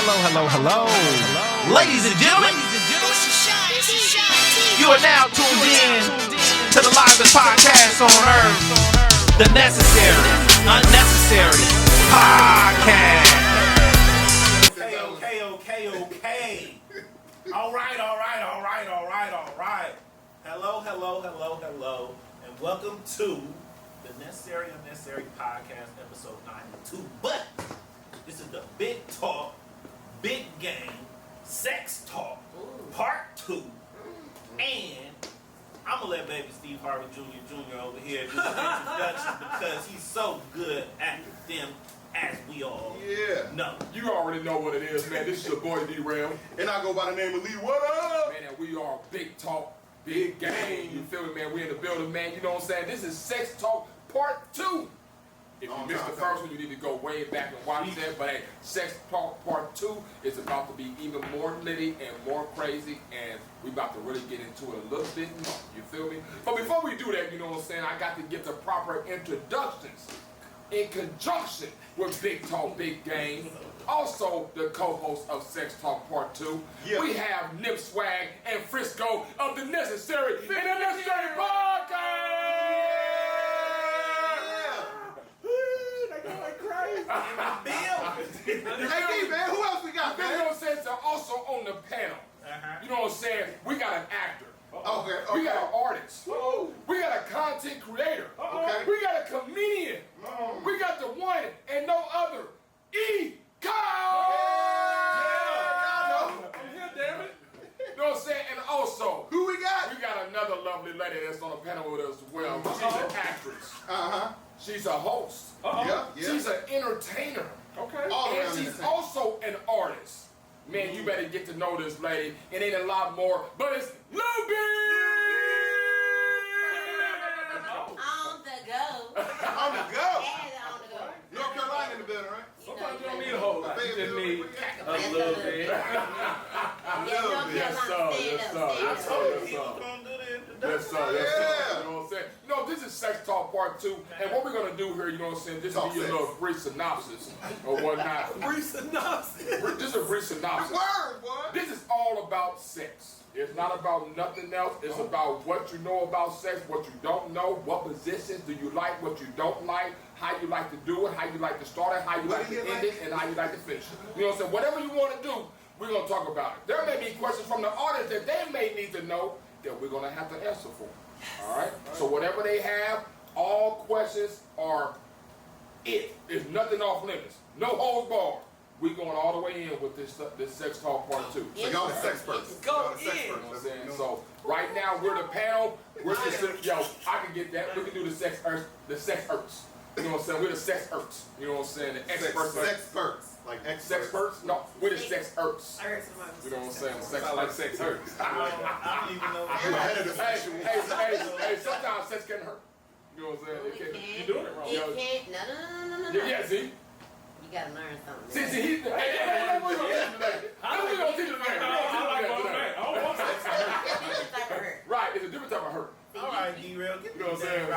hello. Ladies and gentlemen, you are now tuned in to the largest podcast on earth, the Necessary, Unnecessary Podcast. Okay. All right. Hello. And welcome to the Necessary, Unnecessary Podcast, episode 92. But this is the Big Talk, Big Game, Sex Talk, Part 2. And I'm going to let baby Steve Harvey Jr. over here do the introduction because he's so good at them, as we all know. You already know what it is, man. This is your boy D-Rail. And I go by the name of Lee. What up? Man, and we are Big Talk, Big Game. You feel me, man? We in the building, man. You know what I'm saying? This is Sex Talk Part 2. If you missed the first one, you need to go way back and watch that. But hey, Sex Talk Part 2 is about to be even more litty and more crazy, and we about to really get into it a little bit more. You feel me? But before we do that, you know what I'm saying, I got to get the proper introductions in conjunction with Big Talk, Big Game. Also, the co-host of Sex Talk Part 2. Yeah. We have Nip Swag and Frisco of the Necessary and Unnecessary Podcast. Hey, man, who else we got, You know man? what I'm saying? So also on the panel, you know what I'm saying? We got an actor. Okay. We got an artist. We got a content creator. Okay. We got a comedian. We got the one and no other, E. Kyle. I'm here, damn it. You know what I'm saying? And also, Who we got? we got another lovely lady that's on the panel with us as well. She's an actress. Uh-huh. She's a host. Yeah. She's an entertainer. Okay. And she's also an artist. Man, you better get to know this lady. It ain't a lot more, but it's Luby! On the go. On the go. And on the go. North Carolina in the building, right? Sometimes you don't need a whole lot. You just need a Just little bit. Yes, sir. Yes, sir. You know what I'm saying? You know, this is Sex Talk Part 2, and what we're going to do here, you know what I'm saying, this will be a little brief synopsis or whatnot. Brief synopsis. This is a brief synopsis. Word, boy. This is all about sex. It's not about nothing else. It's about what you know about sex, what you don't know, what positions do you like, what you don't like, how you like to do it, how you like to start it, how you like to end it, and how you like to finish it. You know what I'm saying? Whatever you want to do, we're going to talk about it. There may be questions from the audience that they may need to know that we're going to have to answer for. All right? So whatever they have, all questions are it. There's nothing off limits. No holds barred. We're going all the way in with this Sex Talk Part 2. So y'all the sex person. Go Y'all the sex in. You know what I'm person. saying? So right now we're the panel. We're just yo, I can get that. We can do the sex erts. You know what I'm saying? We're the sex erts. You know what I'm saying? The experts. Sex perks. Like Sex perks? No, we're the sex erts. Earth. You know what I'm saying? Sex like sex hurts. I don't even know. You're ahead of the Hey, sometimes sex can hurt. You know what I'm saying? It It can. can't. You doing it wrong. It can't. No. Yeah, see? You gotta learn something. See, he's the. Hey, we're gonna teach you today. We're gonna teach you today. Different type of hurt. Right, it's a different type of hurt. All right, D-Rail, get You know what I'm saying?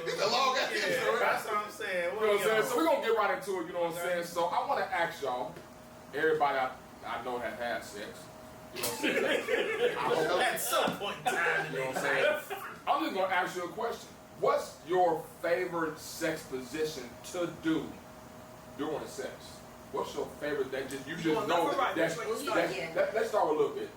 It's a long ass story. That's what I'm saying. You know what I'm saying? So we're going to get right into it, you know what I'm saying? So I want to ask y'all, everybody I know that has sex, you know what I'm saying? At some point in time, You know what I'm saying? I'm just going to ask you a question. What's your favorite sex position to do during sex? What's your favorite that you just know let's start with a little bit.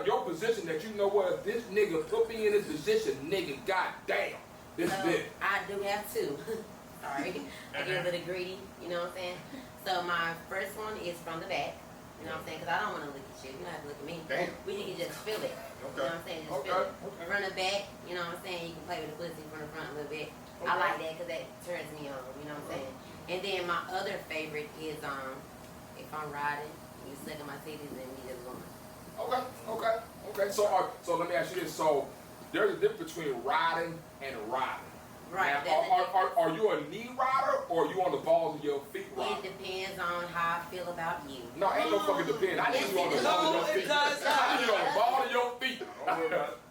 Your position that you know what, if this nigga put me in this position, nigga, goddamn, this is it. I do have two. Sorry. I get a little greedy, you know what I'm saying? So my first one is from the back. You know what I'm saying? Because I don't want to look at you. You don't have to look at me. Damn. You can just feel it. You know what I'm saying? Just feel it. Front and back, you know what I'm saying? You can play with the pussy from the front a little bit. I like that because that turns me on, you know what I'm saying? And then my other favorite is if I'm riding, you sucking my titties and me just going. Okay. So let me ask you this. So there's a difference between riding and riding. Right. Now, are you a knee rider or are you on the balls of your feet rider? It depends on how I feel about you. No, ain't no fucking depend. I need you on the ball of your feet. I need you on the ball of your feet.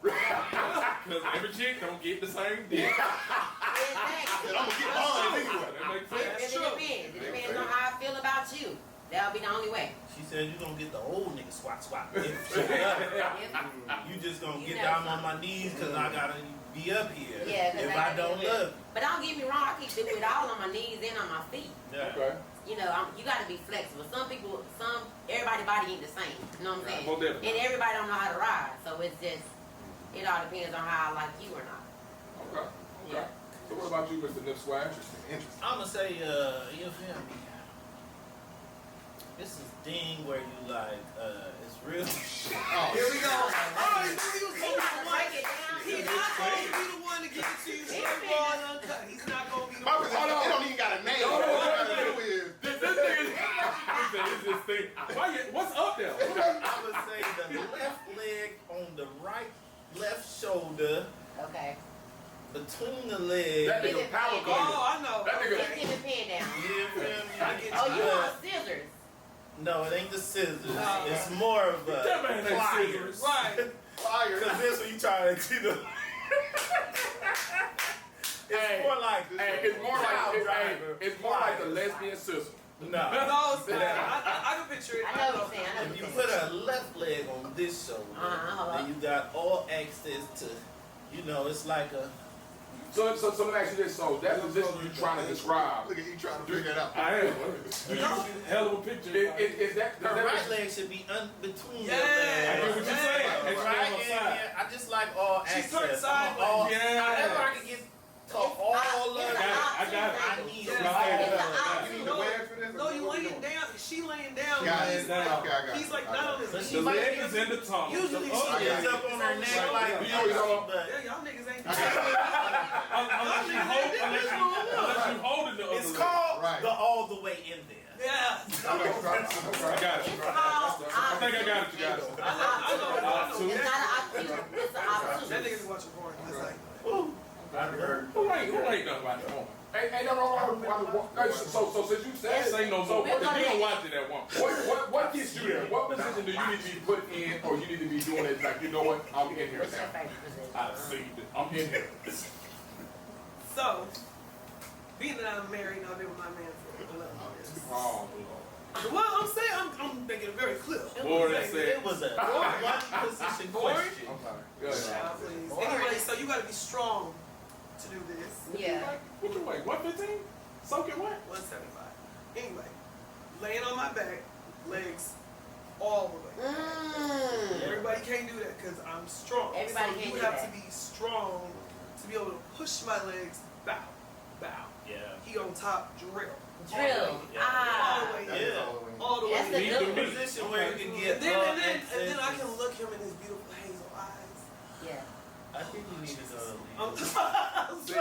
because every chick don't get the same dick. Exactly. I'm gonna get mine anyway. That makes It sense. depends. It depends on how I feel about you. That'll be the only way. She said you're gonna get the old nigga squat. You just gonna You get know down on something. my knees because I gotta be up here. Yeah, 'cause if I I gotta don't be love But don't get me wrong, I can do it all on my knees and on my feet. you. Yeah. Okay. You know, you gotta be flexible. Everybody's body ain't the same. You know what I'm saying? Most definitely. And everybody don't know how to ride, so it's just, it all depends on how I like you or not. Okay. Okay. Yeah. So what about you, Mr. Nip Swag? Interesting. I'm gonna say, you feel me? This is thing where you like, it's real. Oh, Here we go. Oh, he was You going gotta to break it down. He's not going to be the one to give it to you straight raw and uncut. He's not going to be the my one. position, it don't even got a name. No, no, All no, I gotta no. do is This thing is. This thing. What's up there? I would say the left leg on the left shoulder, Okay. between the legs. That nigga power Oh, gun. I know. That nigga. Just get the pen down. You feel me? Oh, you want scissors? No, it ain't the scissors. No. It's more of a That man ain't pliers. scissors. Right. fire. Because this when you try to, you know. It's more like Hey, it's more child like driver. it's more like the lesbian sister. No. No, it's not. I can picture it. I know what you're saying. I know If what you you're put saying. a left leg on this shoulder, Uh-huh. then you got all access to, you know, it's like a. So let me ask you this. So that position you're trying to describe. Look at you trying to figure it out. I am. Hell of a picture. Is that Her right leg should be between your Yeah. legs. I get what you're saying. Right, It's right on the yeah, side. yeah. I just like all She's access. turned I'm all, sideways. Yeah. However I can get to all of It's it. an I got it. I option. need Yeah. it. It's an You option. need the wedge for this? No, you laying down. She laying down. Got He's it. down. like, Okay, I got he's it. like I not got on his But knees. she The might leg be- is in the tongue. Usually Oh, she she got is it. up on her neck like You always on- but Yeah, y'all niggas ain't. Unless you hold it the other it's way. called Right. the all the way in there. Yeah. I know, I got it. It's called I think I got it. You got it. I know. It's not an option. It's an That option. nigga's watching porn. It's like, Ooh. Who ain't done about that woman? Hey, no. So since you said This ain't no so more. You what, don't watch it at one. what gets you there? What position do you need to be put in, or you need to be doing it like you know what? I'm in here What's your now. favorite position? I see it. I'm in here. so, being that I'm married, I've been with my man for 11 years. Oh, Well, I'm saying, I'm making it very clear. Boy, that's it. It was a one position question. I'm sorry. Yeah, please. Anyway, so you gotta be strong to do this. Yeah. What you weigh? 115? Soaking what? 175. Anyway, laying on my back, legs all the way. Everybody can't do that because I'm strong. Everybody so can't you do have that. to be strong to be able to push my legs, bow, bow. Yeah. He on top, drill. Drill. Yeah. All Ah. the way That in. is all the way. All the way That's in. the Need good to one. be. Position where you can get And then, all and then I access. can look him in his beautiful hazel eyes. Yeah. I think you need to go to I'm leave. sorry.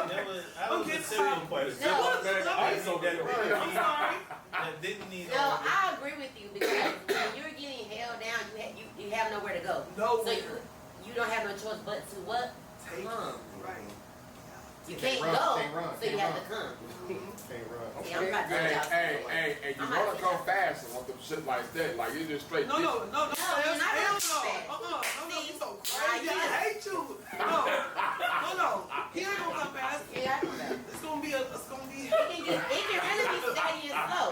That was I'm a getting serious tired. question. No. I didn't know that I'm sorry. that didn't need No, I agree with you because when you're getting held down, you have nowhere to go. No. So you don't have no choice but to what? Take Come. Right. You Can't can't run, go, can't run, so you can't have run. to come. Can't run. See, I'm about to Hey, tell y'all hey, you I'm wanna not- come fast and want them shit like that, like you just straight. No, no, you're not hell gonna no. fast. No, See? you so Nah, crazy. you I not. hate you. No. He ain't gonna come fast. Yeah, I know that. It's gonna be. It can really be steady and slow.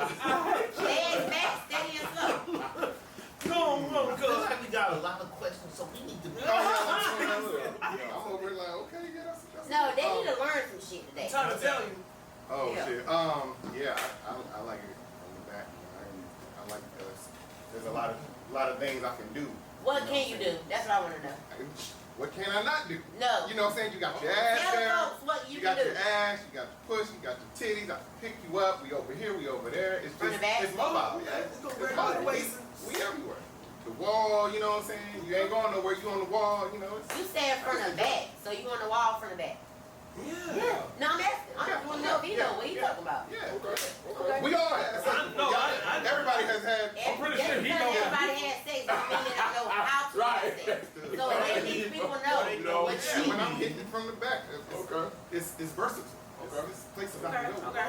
Legs back, steady and slow. No, I feel like we got a lot of questions, so we need to be. I'm over here like, okay, yeah, that's No, they need to learn some shit today. I'm trying to tell you. Oh Yeah. shit. Yeah, I like it on the back. I like because there's a lot of things I can do. What can you do? That's what I want to know. What can I not do? No. You know what I'm saying? You got your ass Tell there. folks what you You can got do. your ass, you got your push, you got your titties, I can pick you up, we over here, we over there. It's From just, the back? it's mobile. Yeah, It's gonna it's wear all the mobile. ways. We everywhere. The wall, you know what I'm saying? You ain't going nowhere, you on the wall, you know. It's, You stay in front of back, so you on the wall front of back. Yeah. yeah. No, I'm asking. I just want to know if he know what he talking about. Yeah. Okay. We all had sex. No, Y'all- I- everybody has had. I'm pretty Just sure he because know that. everybody had sex doesn't mean that I know how to Right. have sex. So let these people know what Yeah, she when I'm hitting from the back, it's versatile. Okay. It's places I Okay, can go. okay.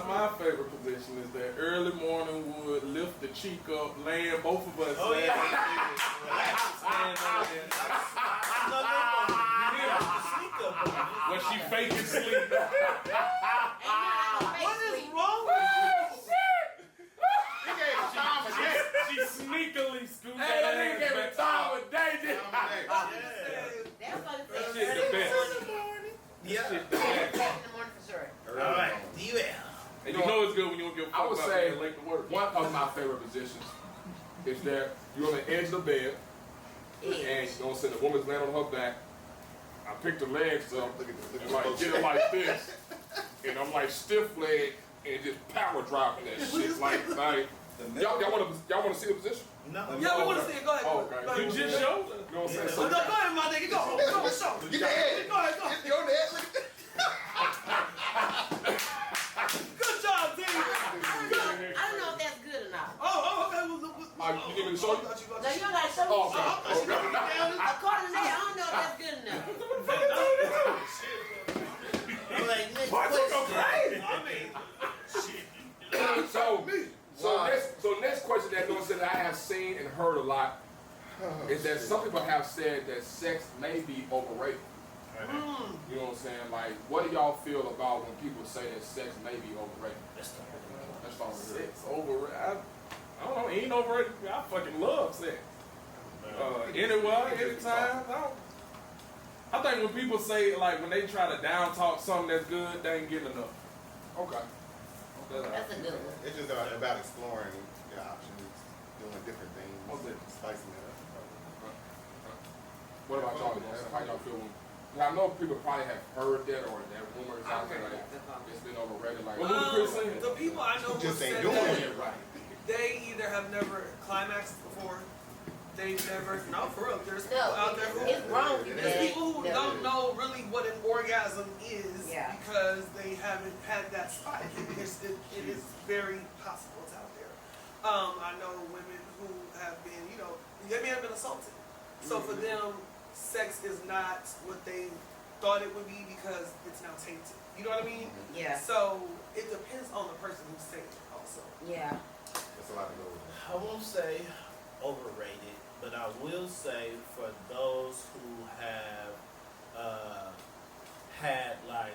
My favorite position is that early morning wood, lift the cheek up, land both of us. Oh, yeah. Stand on there. When she faking sleep. Ain't nothing like a What fake is sleep. wrong with you? He gave a sneakily scoop Hey, that nigga ass gave me back time out. of day, did I'm Yeah. just saying. That's what it That says. shit the Early best. morning. Yeah. Shit, the best. In the morning for sure. All right. D-Well. And you know it's good when you don't give a fuck I would about say being late to work. one of my favorite positions is that you're on the edge of the bed and you know what I'm saying, the woman's laying on her back. I pick the legs up Look at this. and like get it like this, and I'm like stiff leg and just power drop that shit like y'all wanna see the position? No. Yeah, we want to see it. Go ahead. Oh, Go okay. ahead. You just showed. You know what I'm saying? No, So, go ahead, my nigga. Go. Go, show. Get the head. Go ahead, go. Get your head. Look at this. Good job, team. I don't know if that's good or not. Oh, okay. Well, you need me to show you? No, you gotta show me. oh, okay. According to that, I don't know if that's good enough. I'm like, next Boy, question. go crazy. I mean, So next question that you know, that I have seen and heard a lot is that some people have said that sex may be overrated. You know what I'm saying? Like, what do y'all feel about when people say that sex may be overrated? Let's start with here. Sex overrated. I don't know. Ain't overrated. I fucking love sex. Anywhere, anytime. I think when people say, like, when they try to down talk something that's good, they ain't getting enough. Okay. That's a good one. It's just about exploring your options, doing different things, Okay. spicing it up. What about y'all? How y'all feel when? I know people probably have heard that or that rumor is out there like it's been overrated. Like, the people I know who Just ain't said doing that it right. they either have never climaxed before, they've never. No, for real. There's people out there who. It's wrong. You There's did. people who don't know really what an orgasm is because they haven't had that spike. It is very possible it's out there. I know women who have been, they may have been assaulted. So for them, sex is not what they thought it would be because it's now tainted. You know what I mean? Yeah. So it depends on the person who's saying it also. Yeah. That's a lot to go with. I won't say overrated, but I will say for those who have had like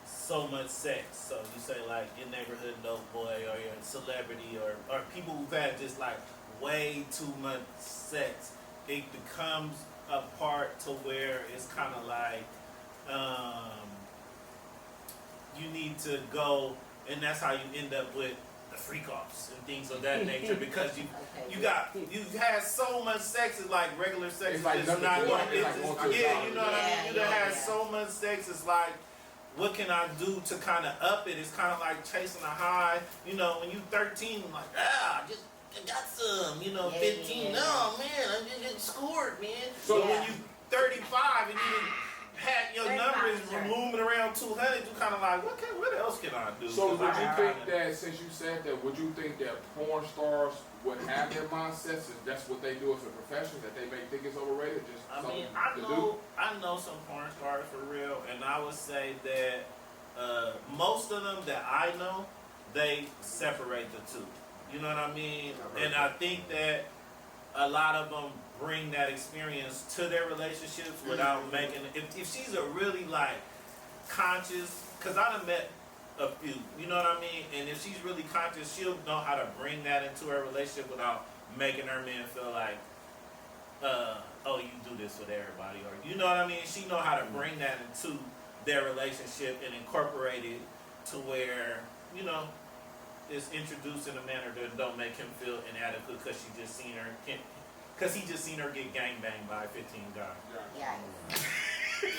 so much sex, so you say like your neighborhood dope boy or your celebrity or people who've had just like way too much sex, it becomes a part to where it's kind of like you need to go, and that's how you end up with the freak offs and things of that nature because you've had so much sex. It's like regular sex It's is like just nothing not more. going. It's like You going know to the what I mean. You done had yeah. so much sex. It's like, what can I do to kind of up it? It's kind of like chasing a high. You know, when you 13, like just. I got some, 15. Yeah. No, man, I just get scored, man. So So when you 35 and you had your 35, numbers sure. moving around 200, you kind of like, what else can I do? So 'Cause would I you kinda- think that, since you said that, would you think that porn stars would have their mindsets if that's what they do as a profession, that they may think it's overrated? Just I something mean, to I know some porn stars for real, and I would say that most of them that I know, they separate the two. You know what I mean? And I think that a lot of them bring that experience to their relationships without making. If she's a really like conscious, because I done met a few, you know what I mean? And if she's really conscious, she'll know how to bring that into her relationship without making her man feel like, oh, you do this with everybody, or you know what I mean? She know how to bring that into their relationship and incorporate it to where, it's introduced in a manner that don't make him feel inadequate because he just seen her get gangbanged by 15 guys. Yeah.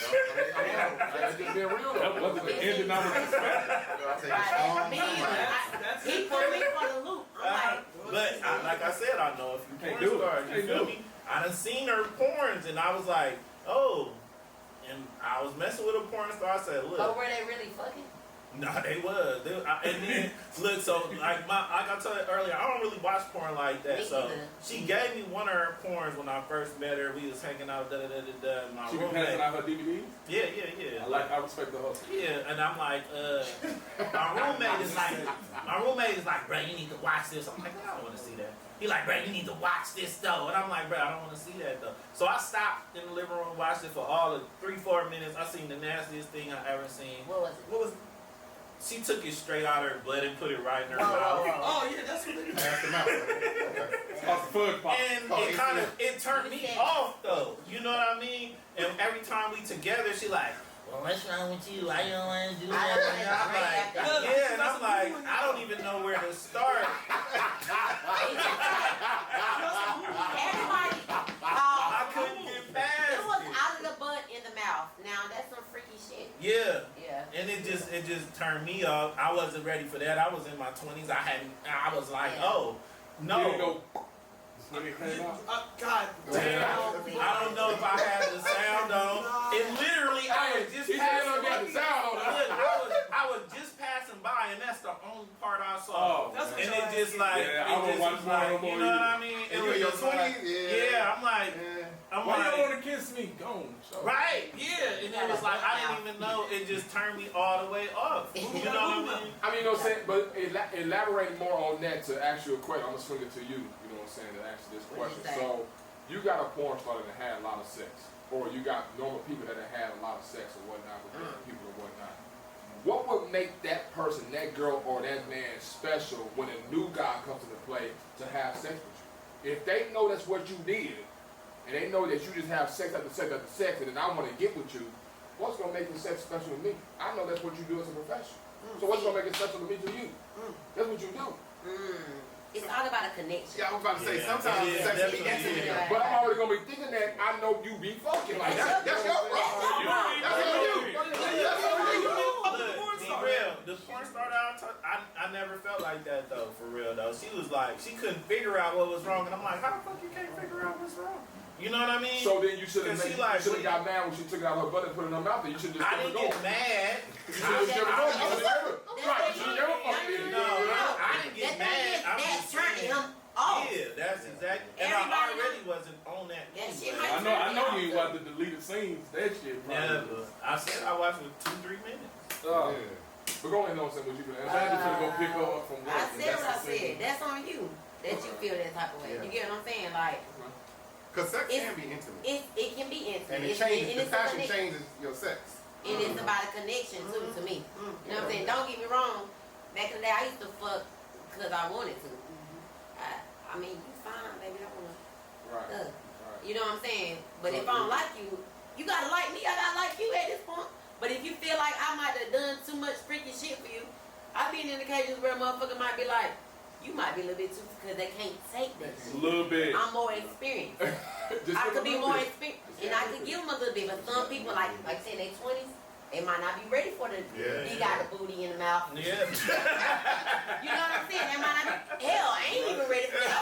That's just being real. That wasn't the ending I was expecting. Right. Me either. That's He put me for the loop. I'm like, But like I said, I know a few Can't porn do it. stars. You Can't feel do me? I done seen her porns, and I was like, oh. And I was messing with a porn star. I said, look. oh, were they really fucking? Nah, they was. And then look, so like I told you earlier, I don't really watch porn like that. Me So either. she gave me one of her porns when I first met her. We was hanging out, my She be passing roommate. out her DVDs. Yeah. I respect the hustle. Yeah, and I'm like, my roommate is like, bro, you need to watch this. I'm like, I don't want to see that. He like, bro, you need to watch this though. And I'm like, bro, I don't want to see that though. So I stopped in the living room, watched it for all of 3-4 minutes. I seen the nastiest thing I ever seen. What was it? What was? She took it straight out of her blood and put it right in her Whoa, mouth. whoa, whoa. Oh yeah, that's what they do. Pass them out. Okay. Pop the fudge pop. And Oh, it kind of it turned me off though. You know what I mean? And every time we together, she like, well, what's wrong with you? Why you don't want to do that? And I'm like, yeah, and I'm like, I don't even know where to start. Everybody, I couldn't get past it was it. out of the butt in the mouth. Now that's some freaky shit. Yeah. Yeah. And it just turned me off. I wasn't ready for that. I was in my 20s. I was like, Yeah. oh, Here you no. go. When it came out. God Damn. damn. I don't know if I had the sound on. It literally, I was just He said passing don't got the sound on Look, that. I was just passing by, and that's the only part I saw. Oh, That's what And your it just like, Yeah, I it don't just watch was porn like, no more you know what I either. mean? And It you're in your was just like, 20s? yeah, I'm like, I'm Why you don't like, want to kiss me? Gone. Show. right, yeah. And it was like, I didn't even know. It just turned me all the way off. You know what I mean? I mean, you know what I'm saying? But elaborate more on that to ask you a question. I'm going to swing it to you, you know what I'm saying, to answer this What you question. say? So, you got a porn star that had a lot of sex. Or you got normal people that have had a lot of sex or whatnot with different people or whatnot. What would make that person, that girl or that man special when a new guy comes into play to have sex with you? If they know that's what you did, and they know that you just have sex after sex after sex, and then I want to get with you, what's going to make the sex special to me? I know that's what you do as a profession. So what's going to make it special to me to you? That's what you do. It's all about a connection. Yeah, I was about to say, Yeah, sometimes it is, sex can be definitely, intimate. yeah. But I'm already going to be thinking that I know you be fucking like that. That's your problem. That's on you. That's on you. Look, be real. The porn star that I never felt like that though, for real though. She was like, she couldn't figure out what was wrong, and I'm like, how the fuck you can't figure out what's wrong? You know what I mean? So then you should have Cause she like, got mad when she took it out of her butt and put it in her mouth, and you should just I let didn't her go. get mad. You should have never go. You should never. Right, you should never fucking No, I didn't get mad. I'm That's just turning saying. him off. Yeah, that's exactly. And Everybody I already wasn't on that. That shit movie. I know you ain't watched the deleted scenes. That shit, probably. Never. I said I watched it 2-3 minutes. But go ahead and know what I'm saying. What you doing? I'm just gonna go pick her up from work. I and said that's what I the scene. said. That's on you. That you feel that type of way. Yeah. You get what I'm saying? Like, Because sex can be intimate. it can be intimate. And it It's- changes, and the it's a passion connection. changes your sex. It is about a connection too, to me. You know what I'm saying? Don't get me wrong. Back in the day, I used to fuck because I wanted to. I mean, you fine, baby. I wanna. Right. You know what I'm saying? But if I don't like you, you gotta like me. I gotta like you at this point. But if you feel like I might have done too much freaky shit for you, I've been in occasions where a motherfucker might be like, you might be a little bit too, because they can't take that A shit. little bit. I'm more experienced. Just I give could a be little more bit. experienced, and I could give them a little bit. But some people, like I said, in their 20s, they might not be ready for the Yeah. big out of booty in the mouth. Yeah. You know what I'm saying? They might not be. Hell, I ain't even ready for that.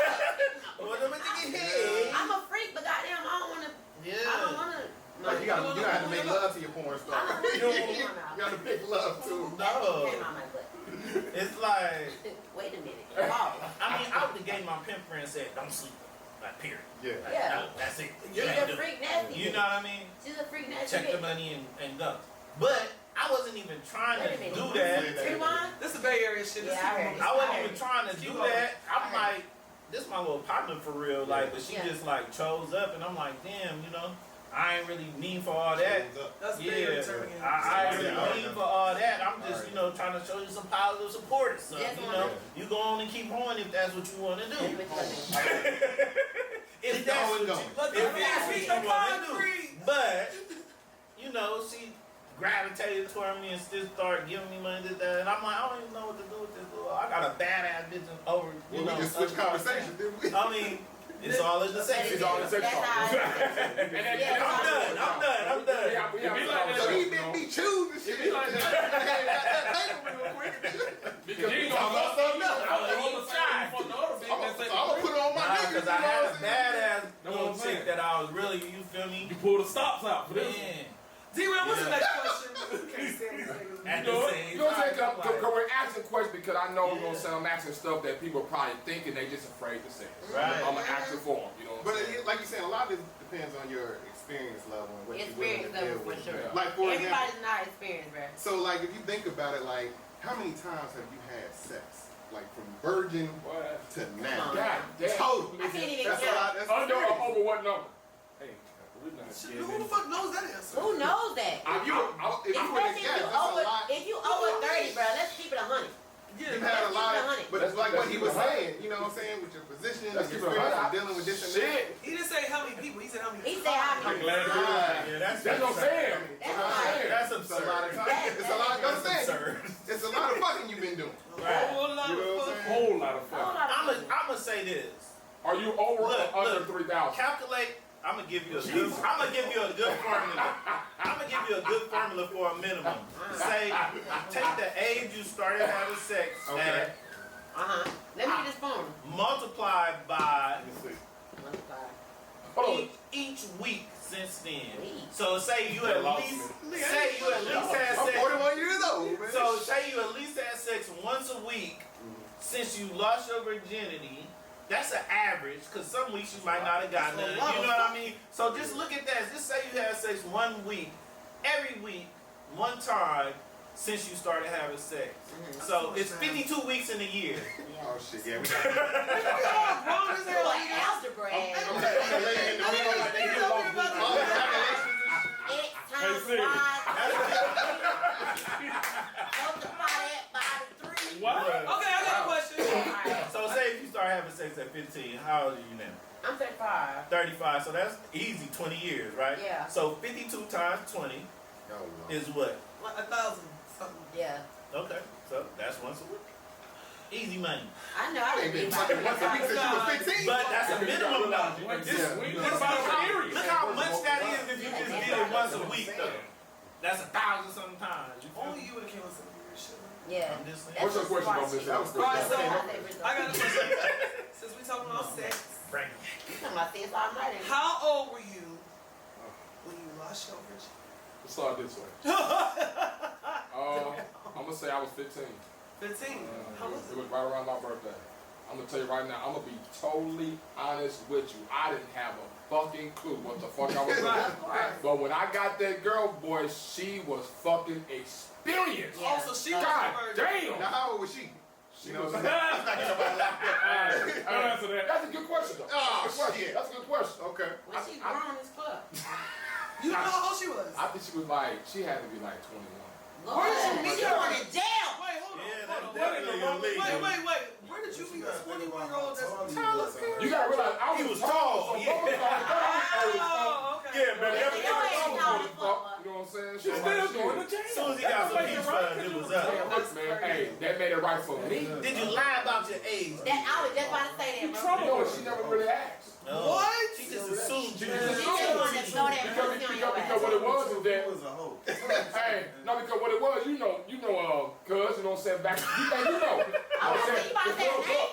What am I thinking? I'm a freak, but goddamn, I don't wanna. I don't Yeah. wanna. Like you gotta have to make love to your porn star. I don't wanna You do it. gotta make love too. No. Came out my butt. It's like, Wait a minute. Pause. I mean, out the game, my pimp friend said, don't sleep. Like, period. Yeah. Like, Yeah. no, that's it. She's You ain't a do it. freak nasty. You know what I mean? She's a freak nasty. Check the money and go. But I wasn't even trying Wait a to minute. do that. Rewind. This is Bay Area shit. This Yeah, I is heard it. I wasn't even trying to do Keep going. that. I'm I heard like, this my little partner for real. Like, but she Yeah. just like chose up, and I'm like, damn, you know, I ain't really need for all that. That's Bay Yeah, Area turning in. I ain't Yeah, really need for all that. I'm just, Alright. you know, trying to show you some positive supporters. So, Yes, you ma'am. know, you go on and keep on if that's what you want to That's do. what you're doing. If Keep that's going, what going. you, Let if the that's man what speak you the want to concrete. do. But, you know, she gravitated toward me and still started giving me money, this, that, and I'm like, I don't even know what to do with this girl. I got a badass bitch over, you Well, know. we just switched other conversation, didn't we? I mean, it's all in the sex. It's all in the sex That's talk. how And that- Yeah, I'm done. I'm done. Yeah, we It have be a like that, So he conversation, been you know. me choosing shit. It be like that. Real quick. Because You we ain't talk gonna about something else. I'm gonna say you fuck the other bitch I'm that say gonna put it on my Nah, niggas. because I had a badass That's what little I'm saying. chick that I was really, you feel me? you pull the stops out for this. Man. D-Rail, what's the Yeah. next question? Can't stand these niggas. At You know the it? same You know what I'm saying? time, Because like, we're asking questions because I know we're Yeah. gonna say I'm asking stuff that people probably thinking they just afraid to say. So Right. I'm gonna ask it for them. You know what But I'm saying? like you said, a lot of this depends on your experience level and what you're willing Experience to deal level for with. sure. Yeah. Like for example, Everybody's not experienced, bro. so like if you think about it, like how many times have you had sex? Like from virgin What? to now. God damn. Totally. I can't even That's a count. lot. That's Under or crazy. over what number? Hey, we're not Shit, getting who the in. fuck knows that answer? Who knows that? If you were to Especially guess, that's a lot. if you over 30, bro. Let's keep it 100. You've had a lot of, but it's like what he was Let's saying, you know what I'm saying, with your position Let's and keep your it experience high. and dealing with this and that. Shit. He didn't say how many people. He said how many. He said how I'm many. glad to hear that. Yeah, That's what I'm saying. That's right. That's It's a lot absurd. of time. It's a lot of That's things. absurd. It's a lot of fucking you've been doing. Right. Whole lot You know of what I'm fuck. saying? Whole lot of fun. I'm gonna say this. Are you over Look, or under look. 3,000? Calculate. I'm gonna give you a good. I'm gonna give you a good formula. I'm gonna give you a good formula for a minimum. Say, take the age you started having sex Okay. Let me get this phone. multiplied by Let me see. Multiply. each week since then. Week. So say you at lost least me. say you at least had I'm sex. 41 years old, man. So say you at least had sex once a week since you lost your virginity. That's an average, because some weeks you might not have gotten none. You know what I mean? So just look at that. Just say you had sex 1 week, every week, one time since you started having sex. So it's 52 weeks in a year. Oh shit, yeah, we got Wrong as hell. Boy, algebra. I'm gonna lay in the middle like they get along with all the calculations and shit. X times Siri. Y. Multiply that by the 3. What? Okay, I got a question. Alright. So say if you start having sex at 15, how old are you now? I'm 35. 35. So that's easy, 20 years, right? Yeah. So 52 times 20 Oh, no. is what? Like 1,000 something. Yeah. Okay. So that's once a week. Easy money. I know. I I ain't been didn't fucking once a week since you was 15. But that's a minimum though. What This- what about a period? Look how much that is if you just did it once a week though. That's 1,000 sometimes. You feel Only me? you would have came with some weird shit. Yeah. I'm just saying. That's What's your just question smart on this? shit. That was good. Alright, so I I got a question. Since we talking about sex, Bring it. You talking about this all night? how old were you when you lost your virginity? Let's start this way. I'm gonna say I was 15. 15. How was It it? was right around my birthday. I'm gonna tell you right now, I'm gonna be totally honest with you. I didn't have a fucking clue what the fuck I was doing. Of course. But when I got that girl, boy, she was fucking experienced. Yeah. Also, she God was a virgin. damn! Now, how old was she? She You know was. what I'm saying? Let's not get nobody laughed at. Alright, don't answer that. That's a good question, though. Oh, That's a good question. shit. That's a good question. Okay. When she grown as fuck. You know how old she was? I think she was like, she had to be like 21. Lord, bitch, you going to jail. Wait, hold on. Yeah, hold on. that's definitely illegal. Wait. Where did you meet a 21-year-old that's You gotta realize, I He was was tall, so yeah. both of us thought I was old as fuck. Oh, okay. Yeah, baby. Yeah, your ass tall as fuck. You know what I'm saying? She's So, still like, going to shit. jail. As soon as he got some peach fuzz, it was up. Man, look, man, hey, that made it right for me. Did you lie about your age? That, I was just about to say that, bro. You know what? She never really asked. No. What? She just assumed She you. just She just wanted to throw that pussy on your Because what it ass. was is that, was a hoe. hey, no, because what it was, cuz, you know what I'm saying, back, you know. I was thinking about that name.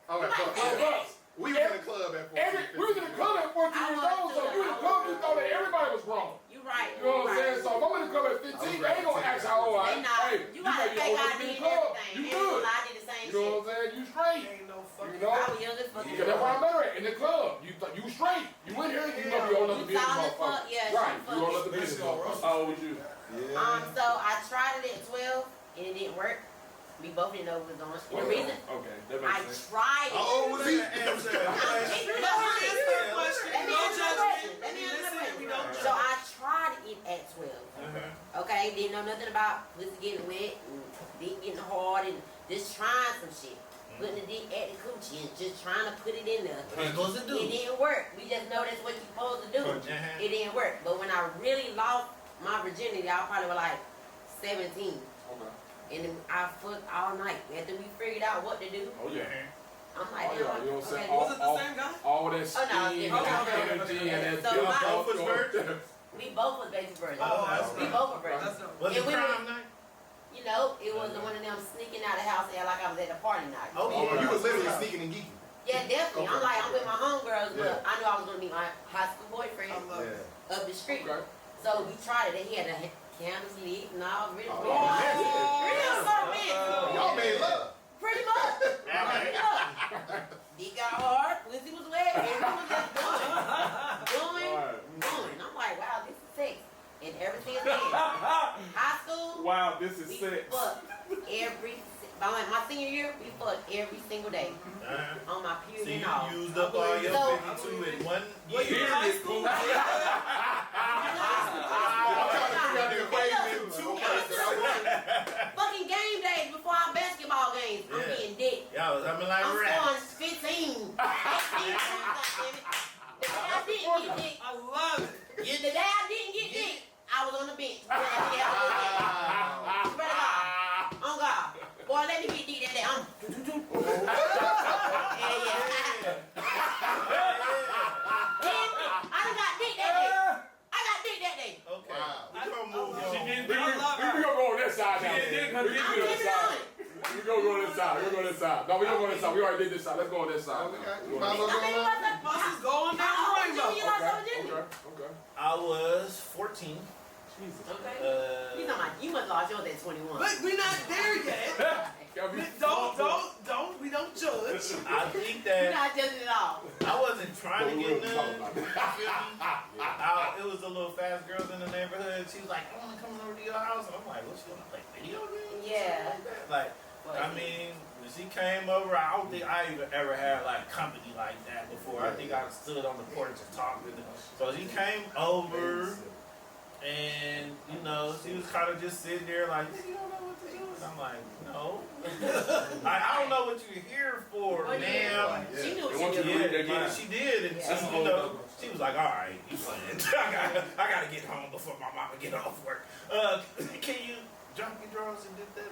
All right, You fuck. might We was in the club at 14. We was in the club at 14 years old, so if you in the club, you thought that everybody was grown. You right. You know what I'm saying? So if I'm in the club at 15, they ain't gonna ask how old I They am. not. Hey, You got may to be fake older ID than the and club. everything. You And good. I did the same You know shit. what I'm saying? You straight. Ain't no You fucking. know? I was young as fuck. Because that's why I met her at, in the club. You straight. You in here, you gonna be old enough to be in the solid motherfucker. fuck, yeah, Right, she you old enough to be in the motherfucker. How old was you? So I tried it at 12 and it didn't work. We both didn't know what was going on. The reason Okay, that I makes sense. tried it. How old was he? I'm keeping it Let me 100. answer the question. Let me No answer the judgment. question. Let me answer the Listen, we question. don't So judge. I tried it at 12. Okay, didn't know nothing about pussy getting wet and dick getting hard and just trying some shit. Putting the dick at the coochie and just trying to put it in there. What you supposed to do? It didn't work. We just know that's what you're supposed to do. Uh-huh. It didn't work. But when I really lost my virginity, I probably was like 17. Okay. And then I fucked all night. After we figured out what to do, Oh yeah. I'm like, Oh yeah, you know what I'm saying? okay. Was it the same guy? All that Oh, no, steam yeah, and okay. energy and that So built my- up. Both was virgin? We both was baby birds. Oh, that's We right. both were virgins. That's dope. Was it And we prom night? You know, it wasn't one of them sneaking out of the house and like I was at a party night. Oh, Oh, you was literally sneaking and geeking. Yeah, definitely. I'm Okay. like, I'm with my homegirls, but Yeah. I knew I was gonna meet my high school boyfriend I love it. up the street. Okay. So we tried it. He had a candles lit and all really Oh, real so romantic. Y'all made love. Pretty much. Pretty much. Dick got hard, pussy was wet, and we was just going. I'm like, wow, this is sex. And ever since then, high school, Wow, this is we sex. fucked by like my senior year, we fucked every single day on my So period you and all. used up all your So- 52 in 1 Were you in year. high school? I'm trying to figure out the equation in two Fucking game days before our basketball game. The day I didn't get dick, I love it. the day I didn't get dick, I was on the bench. Swear to God. On God. Boy, let me get dick that day. I done got dick that day. I got dick that day. Okay. Wow. We gonna move She on. did We gonna go on this side now. She did her We dick gonna go on this side. We gonna go on this side. We're going to this side. No, we don't go on this side. We already did this side. Let's go on this side. Okay. now. You might as well go on. This is going down the rainbow. Okay. I was 14. Okay. You talking about you must lost yours at 21. But we're not there yet. We don't judge. I think You're that not judging at all. I wasn't trying to get none. none. It was the little fast girls in the neighborhood. She was like, I want to come over to your house. And I'm like, what, she want to play video games? Yeah. Like, I mean, when she came over, I don't think I even ever had like company like that before. I think I stood on the porch and talked with her. So she came over, and you know, she was kind of just sitting there like, you don't know what to do. And I'm like, no. I don't know what you're here for, Well, ma'am. She knew They what want she you to did. read their Yeah, mind. she did, and Yeah. she, you know, she was like, "All right, you playing? I gotta get home before my mama get off work. Can you drop your drawers and do that?"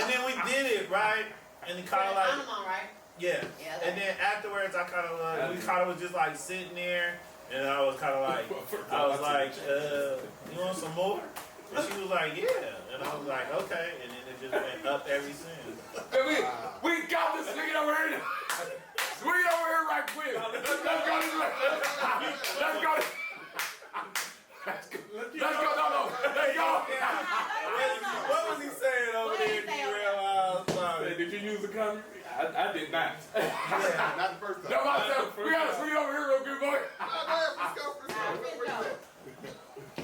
And then we did it right, and it kind of like, I'm on, right? yeah. Yeah. And then afterwards, I kind of we kind of was just like sitting there, and I was kind of like, you want some more? And she was like, yeah. And I was like, okay. And then it just went up ever since. We got this nigga over here. Swing it over here right quick. Let's go this way. Let's go. Let's go. No. Let's go. What was he saying over What there? did he say over Derail? Sorry. Did you use the condom? I did not. Not the first time. No, myself. We gotta swing it over here real good, boy. Go ahead, let's go. Where you at?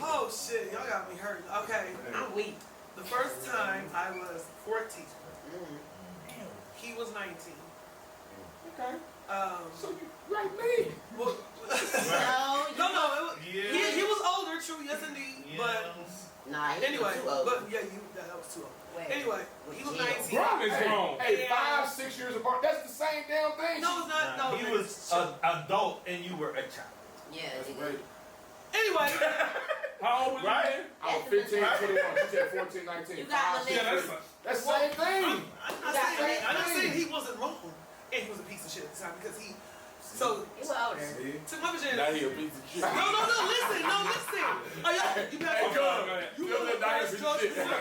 Oh shit, y'all got me hurt. Okay. I'm weak. The first time I was 14. Mm. He was 19. Okay. So Um, you like me? well, No, no, it was, Yeah. he was older, true, yes indeed. Yeah. Nah, he Anyway, was too old. but yeah, that was too old. Wait. Anyway, he was Chill. 19. Wrong is wrong. Hey, 5-6 years apart. That's the same damn thing. No, it's not. No, He nigga, was chill. an adult and you were a child. Yeah, That's nigga. great. Anyway, How old was Right? you? I was 15, 21. She said 14, 19. You got then? Yeah, That's the same thing. I'm not saying he wasn't wrong, and he was a piece of shit at the time because he. So You were older. See? took my virginity. Now he a piece of shit. No, listen. Oh, yeah, you Hey, better good. You You're know the the dynasty drugs. shit. Listen.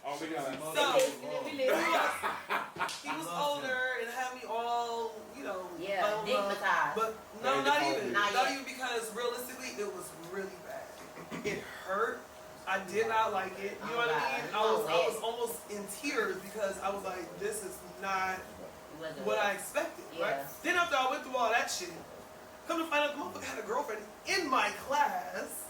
Oh, we got it. So We live. he was older and had me all, you know, Yeah, blah, blah, blah. digmatized. But no, Man, not it's even. Not Not yet. even because realistically it was really bad. It hurt. I did not like it. You know what I mean? I was almost in tears because I was like, this is not what I expected, right? Yeah. Then after I went through all that shit, come to find out the motherfucker had a girlfriend in my class,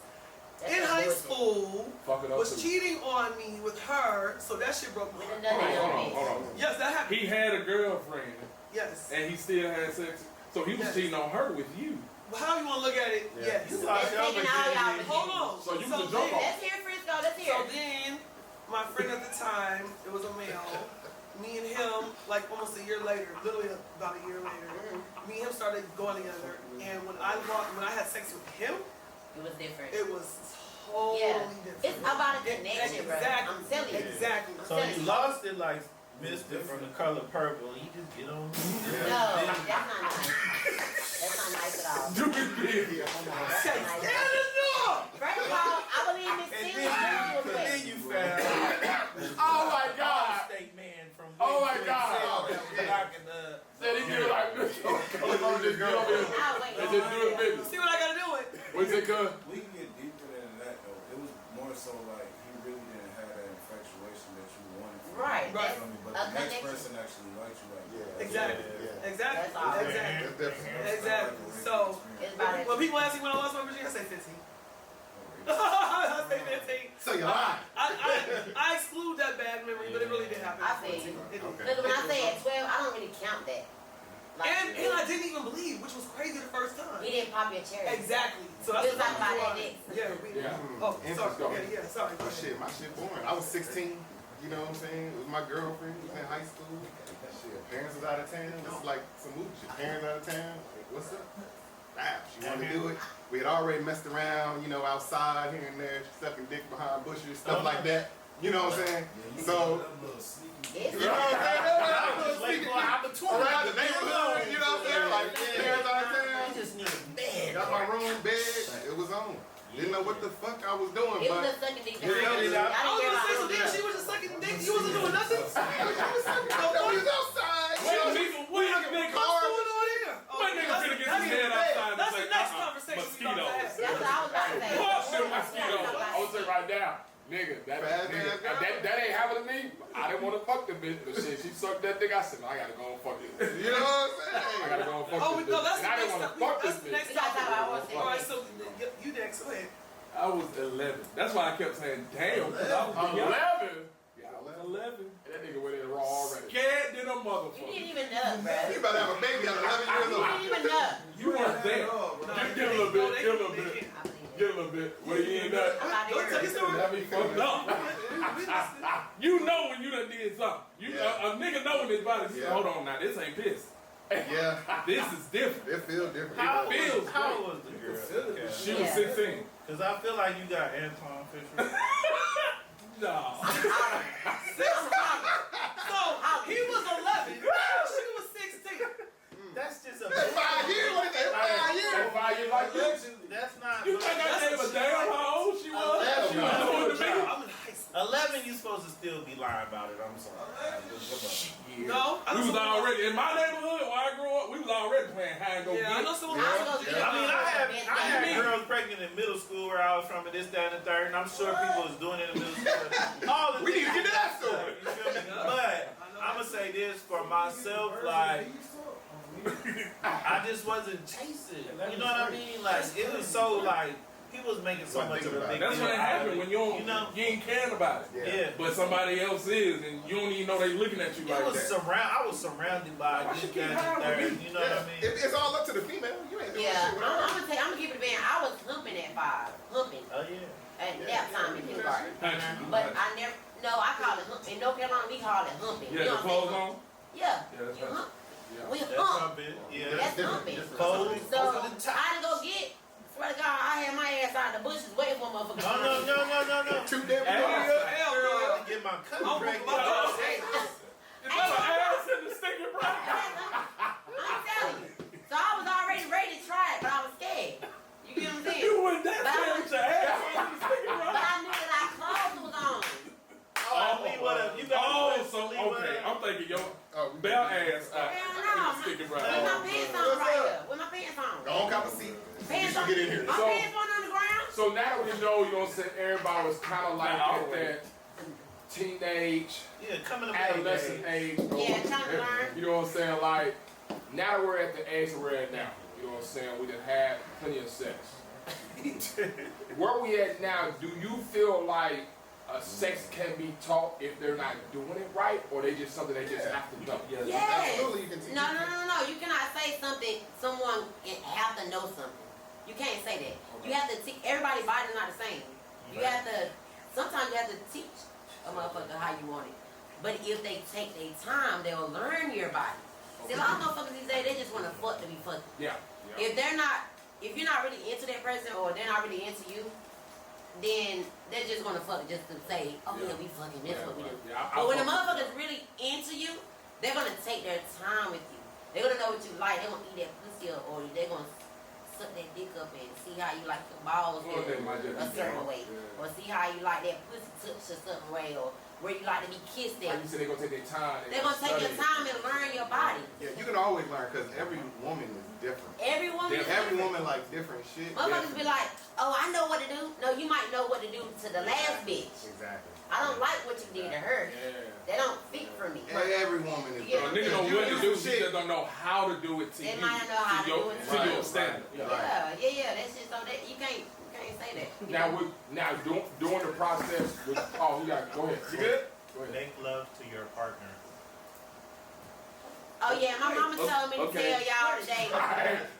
in high school, Fuck it up. was cheating on me with her, so that shit broke my We heart. done done Hold it. on. Yes, that happened. He had a girlfriend Yes. and he still had sex. So he was Yes. cheating on her with you. Well, how you want to look at it? Yeah. Yes. You Let's lost take your it all out. virginity. Hold on. So you was a then- drunk off. Let's hear Frisco. Let's hear. So then, my friend at the time, it was a male. Me and him, like almost a year later, literally about a year later, me and him started going together. And when I had sex with him, It was different. it was totally Yeah. different. It's about a connection, bro. Exactly. I'm telling you. Exactly. So you lost it like Mister from the color purple. You just get on. No, that's not nice. That's not nice at all. Do it big. Yeah. That's Say, not nice. stand in the door! First of all, I believe Miss And Steele was then with you found Oh my God. State man from Oh my Big God. Sale that was knocking the. Said he did like this. Oh, this girl. I'll wait. They just do it business. See what I gotta do with? What's it, cuz? We can get deeper than that though. It was more so like he really didn't have that infatuation that you wanted. From Right. him, you feel me? But A the next connection. person actually liked you like Yeah. Exactly. Yeah. Exactly. That's all. Exactly. That's different. Exactly. So, It's about when it. people ask me when I lost my virginity, I say 15. I say 15. So you lied. I exclude that bad memory, but it really did happen. I at feel 14. you. It did. Okay. Look, when I say at 12, I don't really count that. And I didn't even believe, which was crazy the first time. We didn't pop your cherry. Exactly. So that's We'll talk about that why- next. Yeah. Yeah. Oh, Infants sorry. go. Yeah, sorry. Oh shit, my shit boring. I was 16. you know what I'm saying? It was my girlfriend, was in high school. Shit, parents was out of town. This is like some movie shit. Parents out of town. Like, what's up? Wow, she wanted to do it. We had already messed around, you know, outside here and there, sucking dick behind bushes, stuff like that. You know what I'm saying? So, you know what I'm saying? Around the neighborhood, you know what I'm saying? Like, parents out of town. You just need a bed. Got my room, bed, it was on. Didn't know what the fuck I was doing, It but. was just sucking dick. Yeah, I didn't I was care gonna say about something. She was just sucking dick. You wasn't doing nothing. We was outside. Wait, nigga, wait, nigga. What's going on here? What nigga finna get his head outside and That's say, the next conversation we about to have. mosquitoes. That's what I was about to say. Fuck them mosquitoes. I would say right now, nigga, that ain't happening to me. I didn't want to fuck the bitch, but shit, she sucked that dick. I said, no, I gotta go and fuck this bitch. You know what I'm I saying? gotta go and fuck Oh, this no, bitch. that's And I didn't want to fuck this the bitch. next We gotta talk about topic. our All right, so you next. Go ahead. I was 11. That's why I kept saying, damn, because I was young. 11. Yeah, I was 11. And that nigga went in raw already. Scared than a You motherfucker. didn't even know, bro. You about to have a baby at 11 years You old. didn't even know. You weren't there. Give a little bit, give a little bit. I believe it. Get a little bit. Well, you ain't done. I'm not Go tell your here. story. Let me fuck up. You know when you done did something. You a nigga know when his body says, Yeah. hold on now, this ain't piss. Yeah, This is different. it feels different. How feels old was the girl? She was 16. Because I feel like you got Antoine Fisher. No. So he was 11. She was 16. That's just a That's 5 years. What is that? 5 years. 5 years like this. That's not. You think I gave a damn how old she was? She was doing the big. I'm in high school. 11, you supposed to still be lying about it. I'm sorry. No, I We know was already in my neighborhood where I grew up. We was already playing high and go Yeah, I get. know someone. I was gonna Yeah. I mean, I had mean? girls pregnant in middle school where I was from, and this, that, and the third, and I'm sure people was doing it in middle school. All the We need to get to that stuff, story. you feel me? But I'm gonna say this for myself, like I just wasn't chasing. You know what I mean? Like it was so like people was making so much of a big That's deal when it out of happened when you don't, you know. you ain't caring about it. Yeah. But somebody else is, and you don't even know they looking at you like that. I was surrounded by Why this, she keep that, hiding and with third. You know what I mean? It's all up to the female. You ain't doing Yeah, shit with I'm her. gonna keep it a band. I was humping at 5. Humping. Oh yeah. At nap time in kindergarten. Touching. But I never, no, I call it humping. In North Carolina, we call it humping. Yeah, We the don't say clothes hump. on. Yeah. Yeah, that's You right. hump. Yeah. We That's hump. something. Yeah. That's humping. Cold. So I had to go get, swear to God, I had my ass out of the bushes waiting for a motherfucker. No. Too damn Hey, good. Hell no. To get my cousin I'm pregnant. Is that an ass in the sticky bread? I'm telling you. So I was already ready to try it, but I was scared. You get what I'm saying? You went that scared with your ass in the sticky But bread? I knew that our clothes was on. You got Oh, so okay. I'm thinking your Oh, we bell ass Hell in no. the sticky With bread. my pants on right here. With my pants on. Go on, cop a seat. Pants You on. should get in here. My So- pants on the ground. So now that we know, you know what I'm saying, everybody was kind of like Nah, at that teenage, Yeah, coming to adolescent age. Yeah, trying to learn. You know what I'm saying? Like, now that we're at the age we're at now, you know what I'm saying? We done had plenty of sex. Where we at now, do you feel like sex can be taught if they're not doing it right, or they just something they just have to know? Yes. Absolutely, you can teach. No. You cannot say something. Someone have to know something. You can't say that. You have to teach. Everybody's body's not the same. You have to. Sometimes you have to teach a motherfucker how you want it. But if they take their time, they'll learn your body. See, a lot of motherfuckers these days, they just want to fuck to be fucked. Yeah. If you're not really into that person or they're not really into you, then they're just gonna fuck just to say, oh yeah, we fucking, this is what we do. But when a motherfucker's really into you, they're gonna take their time with you. They're gonna know what you like. They're gonna eat that pussy up, or they're gonna suck that dick up and see how you like your balls Well, they feel might just a be certain down. way, Yeah. or see how you like that pussy touched a certain way, or where you like to be kissed Like at. you said, they're gonna take their time. They're gonna take their time and learn your body. Yeah, you can always learn because every woman is different. Every woman is Every different. woman likes different shit. Motherfuckers be like, oh, I know what to do. No, you might know what to do to the last bitch. Exactly. I don't like what you did to her. Yeah. They don't fit for me. Every woman is Yeah. A nigga know what to do, she just don't know how to do it to They you. might not know how to do it. To your Right, standard. right. Yeah. That's just so that you can't say that. Now during the process, oh, you got go ahead. You good? Go ahead. Make love to your partner. Oh yeah, my mama told me to Okay. tell y'all today.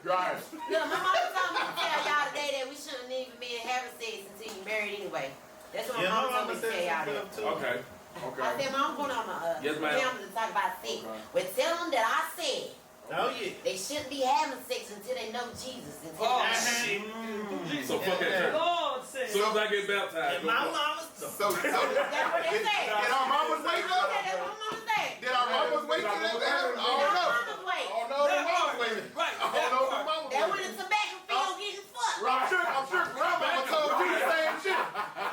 Right. Look, my mama told me to tell y'all today that we shouldn't even be having sex until you married anyway. That's what my Yeah, mama my told me mama to tell said y'all some that. stuff too. Okay. Okay. I said, Mom, I'm going on my Yes, ma'am. family to talk about sex. Okay. But tell them that I said Oh yeah. they shouldn't be having sex until they know Jesus. Until Oh, they shit. So fuck that church. Lord said. As soon as I get baptized, And go my fuck. mama's That's what they said. Did our mamas wake up? Okay, that's what Mama said. Did our mamas wake up? I don't know. Mama's way. I don't know the mamas waiting. Right. I don't know the mamas That waiting. when the tobacco field getting fucked. I'm sure grandmama told you the same shit.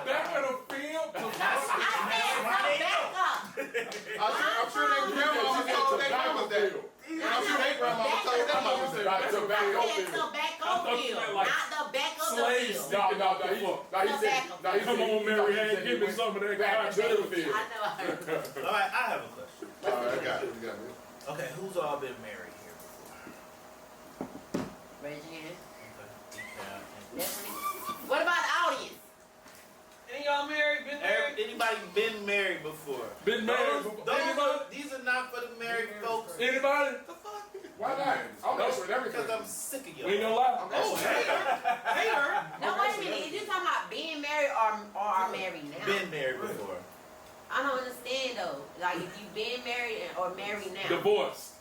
Back in the field. I said, come back up. I'm sure their grandmama told their mamas that. I'm sure their grandmama told their mamas that. Not tobacco I said field. tobacco thought you field, meant like not the back of the slaves. field. He said, Come on, Mary Ann, give me some of that back to the goddamn. field. I know. I heard. All right, I have a question. I got it. You got it. Okay, who's all been married here before? Raise your hand. Okay. Yeah. Definitely. What about the audience? And y'all married? Been married? Anybody been married before? Been married before. Anybody? These are not for the married folks. Anybody? The fuck? Why not? I'm answering Because everything. I'm sick of y'all. We ain't gonna lie. Oh, Hater. No, wait a minute. Is you talking about being married or are married now? been married before. I don't understand though. Like if you been married or married now. Divorced.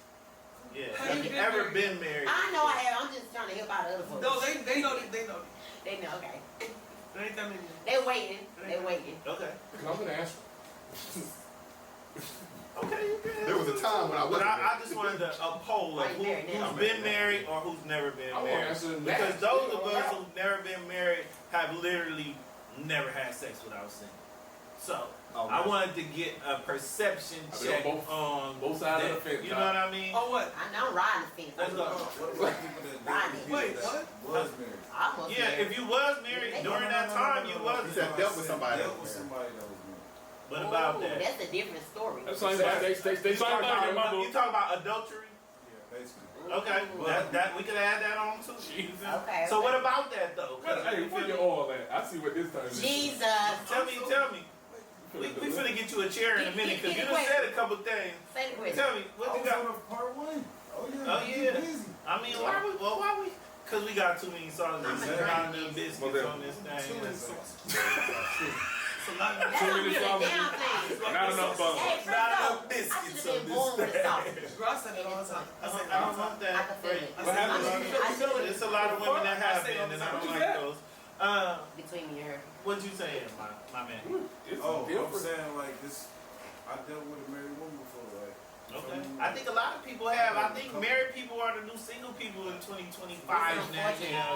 Yeah. Have Have you you been ever married? been married? I know I have. I'm just trying to help out other folks. No, they know. They know. They know. Okay. There ain't that many. They waiting. They waiting. Okay. I'm gonna answer. Okay, you can. There was a time when I But wasn't. I just wanted to a poll of Are you married now? who's been married or who's never been I want to married. answer the Because next. those of us who've never been married have literally never had sex without sin. So I wanted to get a perception I've been on check on both sides of that. the fence, You know what I mean? Oh, what? I know I'm riding the fence. Let's go. What about people that did Wait, that what? was married? I almost Yeah, married. if you was married during that time, you He was. said dealt with somebody. Dealt with somebody that was married. But about Ooh, that, That's a different story. That's They same start thing in my you book. talk about adultery. Yeah, basically. Okay, that we could add that on too. Okay. So what about that though? 'Cause Hey, you where feel your me? oil at? I see what this time is. Jesus. Tell me. We finna get you a chair in a minute because you done said a couple things. Say the question. Tell me, what you got? Part one. Oh yeah. Oh, yeah. Easy. I mean, why we? Because we got too many sauces and not enough biscuits on this thing. It's a lot of That don't many be a sauces. damn thing. Not enough butter. Hey, Not Frisco, enough I biscuits should have on been born with this a thing. sauce. Bro, I said it all the time. I say it I all don't the want time. I can that. feel it. What happened? I should have There's a lot of women that have been, and I don't like those. between me and her. What you saying, my man? It's Oh, I'm different. saying like this. I dealt with a married woman before, like. Okay. I think a lot of people have. I think married people are the new single people in 2025 now.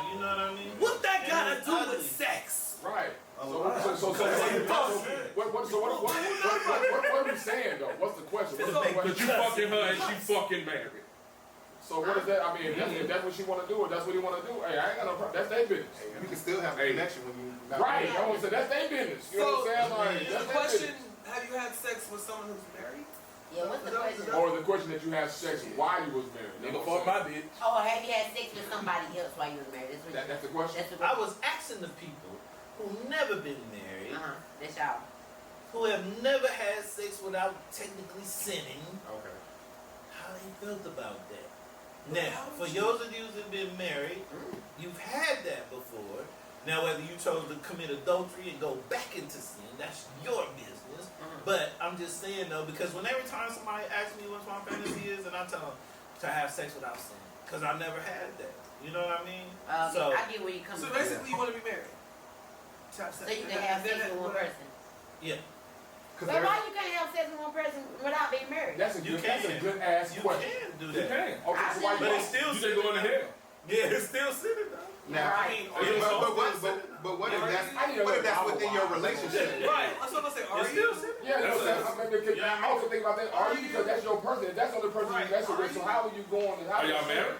You know what I mean? What that gotta And do it's with ugly. sex? Right. A lot. So what are we saying though? What's the question? Because you fucking her and she fucking married. So what is that? I mean, if that's what she want to do, or that's what he want to do, hey, I ain't got no problem. That's their business. You can still have a Hey. connection when you. not Right. married. I want to say that's their business. You know what I'm saying? Like, is that's the their question, business. have you had sex with someone who's married? Yeah, what's the question? Or the question that you had sex while you was married. You Nigga, know what fuck I'm my bitch. Oh, have you had sex with somebody else while you was married? That's what saying? That's the question. That's the I question. was asking the people who never been married, That's y'all. who have never had sex without technically sinning, Okay. how they felt about that. Now, for those of you who've been married, you've had that before. Now, whether you chose to commit adultery and go back into sin, that's your business. But I'm just saying though, because every time somebody asks me what my fantasy is, and I tell them to have sex without sin, because I never had that. You know what I mean? So I get where you come So from. basically, you want to be married. To have So sex. you can have sex with one person. yeah, Because But why you can't have sex with one person without being married? That's a You good. That's a can. good ass you question. can do You that. can. Okay, so why But you? it's still You just going to hell. Yeah, it's still sinning though. now. Right. But what if that's within your relationship? Right. That's what I'm saying. Are It's you? still sinning. Yeah, I also think about that. Are you? Because that's your person. If that's the only person you messing with, so how are you going? And how Are y'all married?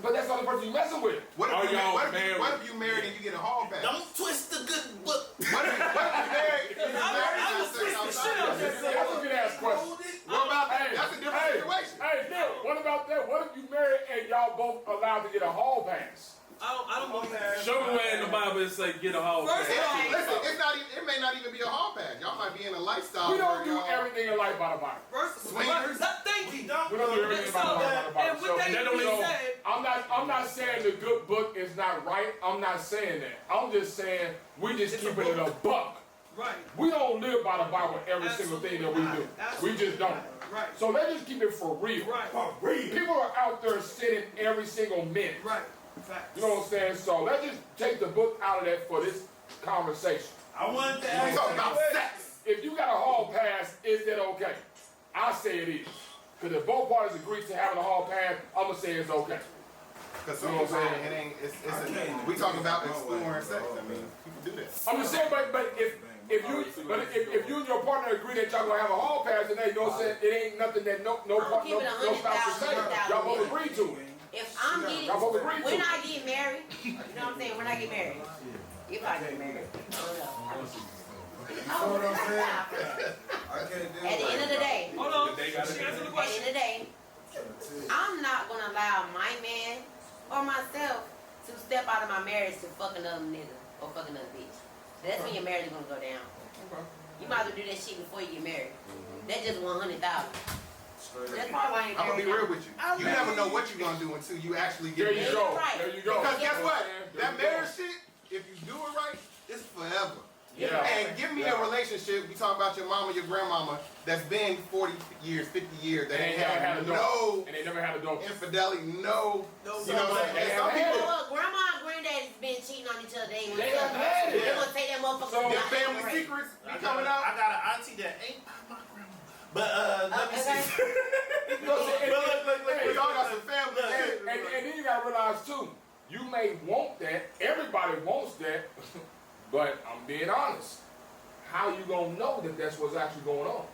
But that's the only person you messing with. What Are if you y'all what married? if you married and you get a hall back? Don't twist the good book. What if you married? If you married I and was have sex twisting shit outside? up there. That's a good ass question. What about Hey, that's a different situation. Hey, Neil, what about that? What if you married and y'all both allowed to get a hall pass? I don't believe that. Show me where in the Bible it say get a hall First pass. of all, Listen, it's not even. It may not even be a hall pass. Y'all might be in a lifestyle. We don't where do y'all- everything in life by the Bible. First, Swingers? thank you. We don't do everything by the Bible. And with that being So, said, I'm not saying the good book is not right. I'm not saying that. I'm just saying we just It's a keeping it a buck. Right. We don't live by the Bible every single thing that we do. We just don't. Right. So let's just keep it for real. Right. For real. People are out there sinning every single minute. Right. Facts. You know what I'm saying? So let's just take the book out of that for this conversation. I wanted to We ask talking you about a sex. If you got a hall pass, is that okay? I say it is. Because if both parties agree to having a hall pass, I'm going to say it's okay. Because You some know what people, I'm saying? it ain't, we talking about exploring sex. I mean, people do that. I'm just saying, but if you and your partner agree that y'all gonna have a hall pass today, you know what I'm saying? It ain't nothing that no keep it spouse can say. 100,000. Y'all both agree to it. If I'm getting, Y'all both agree to when it. I get married, you know what I'm saying? When I get married, if I get married, You know what I'm saying? I can't do at the end of the day, Hold on. They She gotta answered the at the question. end of the day, I'm not gonna allow my man or myself to step out of my marriage to fuck another nigga or fuck another bitch. That's when your marriage is gonna go down. You might as well do that shit before you get married. That's just 100,000. That's probably why I ain't I'm gonna married be now. real with you. You never know what you're gonna do until you actually There get you married. go. Right. There you go. Because guess what? There That you go. marriage shit, if you do it right, it's forever. Yeah. And give me a relationship, you talk about your mama, your grandmama, that's been 40 years, 50 years, that They ain't ain't never had had a daughter. no And they never had a daughter. infidelity, no, No, you know what I'm saying? They Some haven't had people, Look, grandma and granddaddy's been cheating on each other. They ain't They gonna haven't had it. They're gonna take that motherfucker So, to their the family grave. secrets be I coming got out. an auntie that ain't my grandma. But let me Okay. see. You know what I'm saying? Look, Hey, y'all got some family Look, shit. And then you gotta realize too, you may want that, everybody wants that, but I'm being honest. How you gonna know that that's what's actually going on?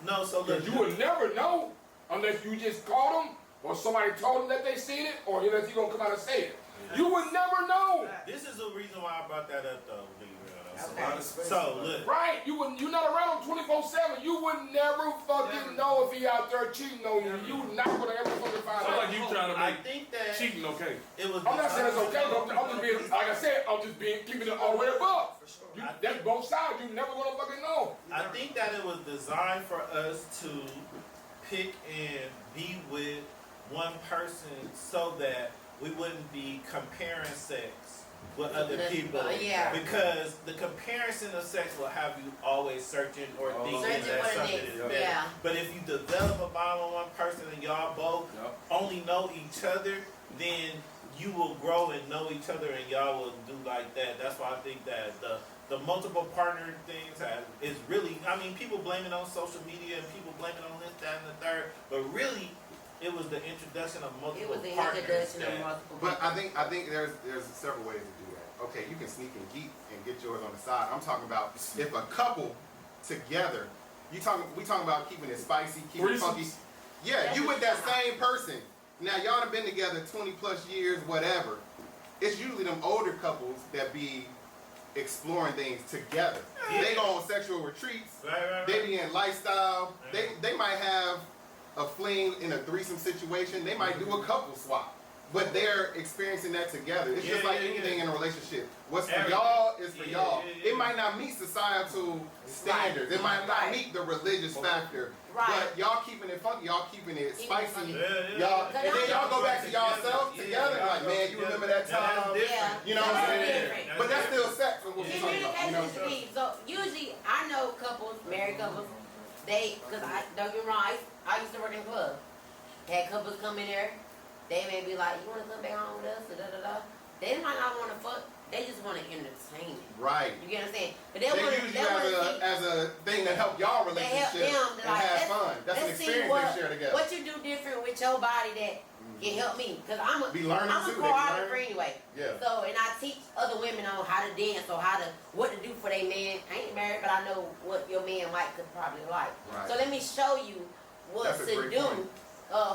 No, so look, Because you would never know unless you just caught them or somebody told them that they seen it or unless you gonna come out and say it. You would never know. this is the reason why I brought that up though, Lee. Okay. So look, Right? You're not around him 24/7. You would never fucking know if he out there cheating on you. You not gonna ever fucking find Sound out. like you trying to I make think that cheating okay. it was. I'm not saying it's okay, but I'm just being, like I said, I'm just being keeping it all the way above. For sure. That's both sides. You never gonna fucking know. I think that it was designed for us to pick and be with one person so that we wouldn't be comparing sex with other people. Yeah. Because the comparison of sex will have you always searching or thinking Searching that for the something next, is better. yeah. But if you develop a bond with one person and y'all both Yep. only know each other, then you will grow and know each other and y'all will do like that. That's why I think that the multiple partner things is really, I mean, people blame it on social media and people blame it on this, that, and the third, but really, it was the introduction of It multiple was the partners. introduction of that- multiple But people. I think there's several ways to do that. Okay, you can sneak and geek and get yours on the side. I'm talking about if a couple together, we talking about keeping it spicy, keeping it funky. Threesomes. Yeah, you with that same person. Now y'all have been together 20 plus years, whatever. It's usually them older couples that be exploring things together. Yeah. They go on sexual retreats. Right. They be in lifestyle. They might have a fling in a threesome situation. They might do a couple swap. But they're experiencing that together. It's just Yeah, like yeah, anything yeah. in a relationship. What's for Everything. y'all is for Yeah, y'all. yeah, yeah. It might not meet societal standards. It might not Right. meet the religious factor. Right. But y'all keeping it funky. Y'all keeping it Keeping it spicy. funky. Y'all, and then y'all go back to y'allself together. Like, man, you remember that time? Yeah. You know what I'm That's saying? different. But that's still sex from what we're talking about. You Communication know? is the key. So usually, I know couples, married couples, because I don't get me wrong, I used to work in a club. Had couples come in there, they may be like, you want to come back home with us, or da-da-da. They might not want to fuck, they just want to entertain it. Right. You get what I'm saying? But they They want use to you see, as a thing to help y'all they help relationship them to and like, have fun. That's an let's see experience what, they share together. what you do different with your body that can help me. Because I'm Be learning a too, they be choreographer learning. anyway. Yeah. So, and I teach other women on how to dance or what to do for their man. I ain't married, but I know what your man could probably like. Right. So let me show you what That's a to great do point.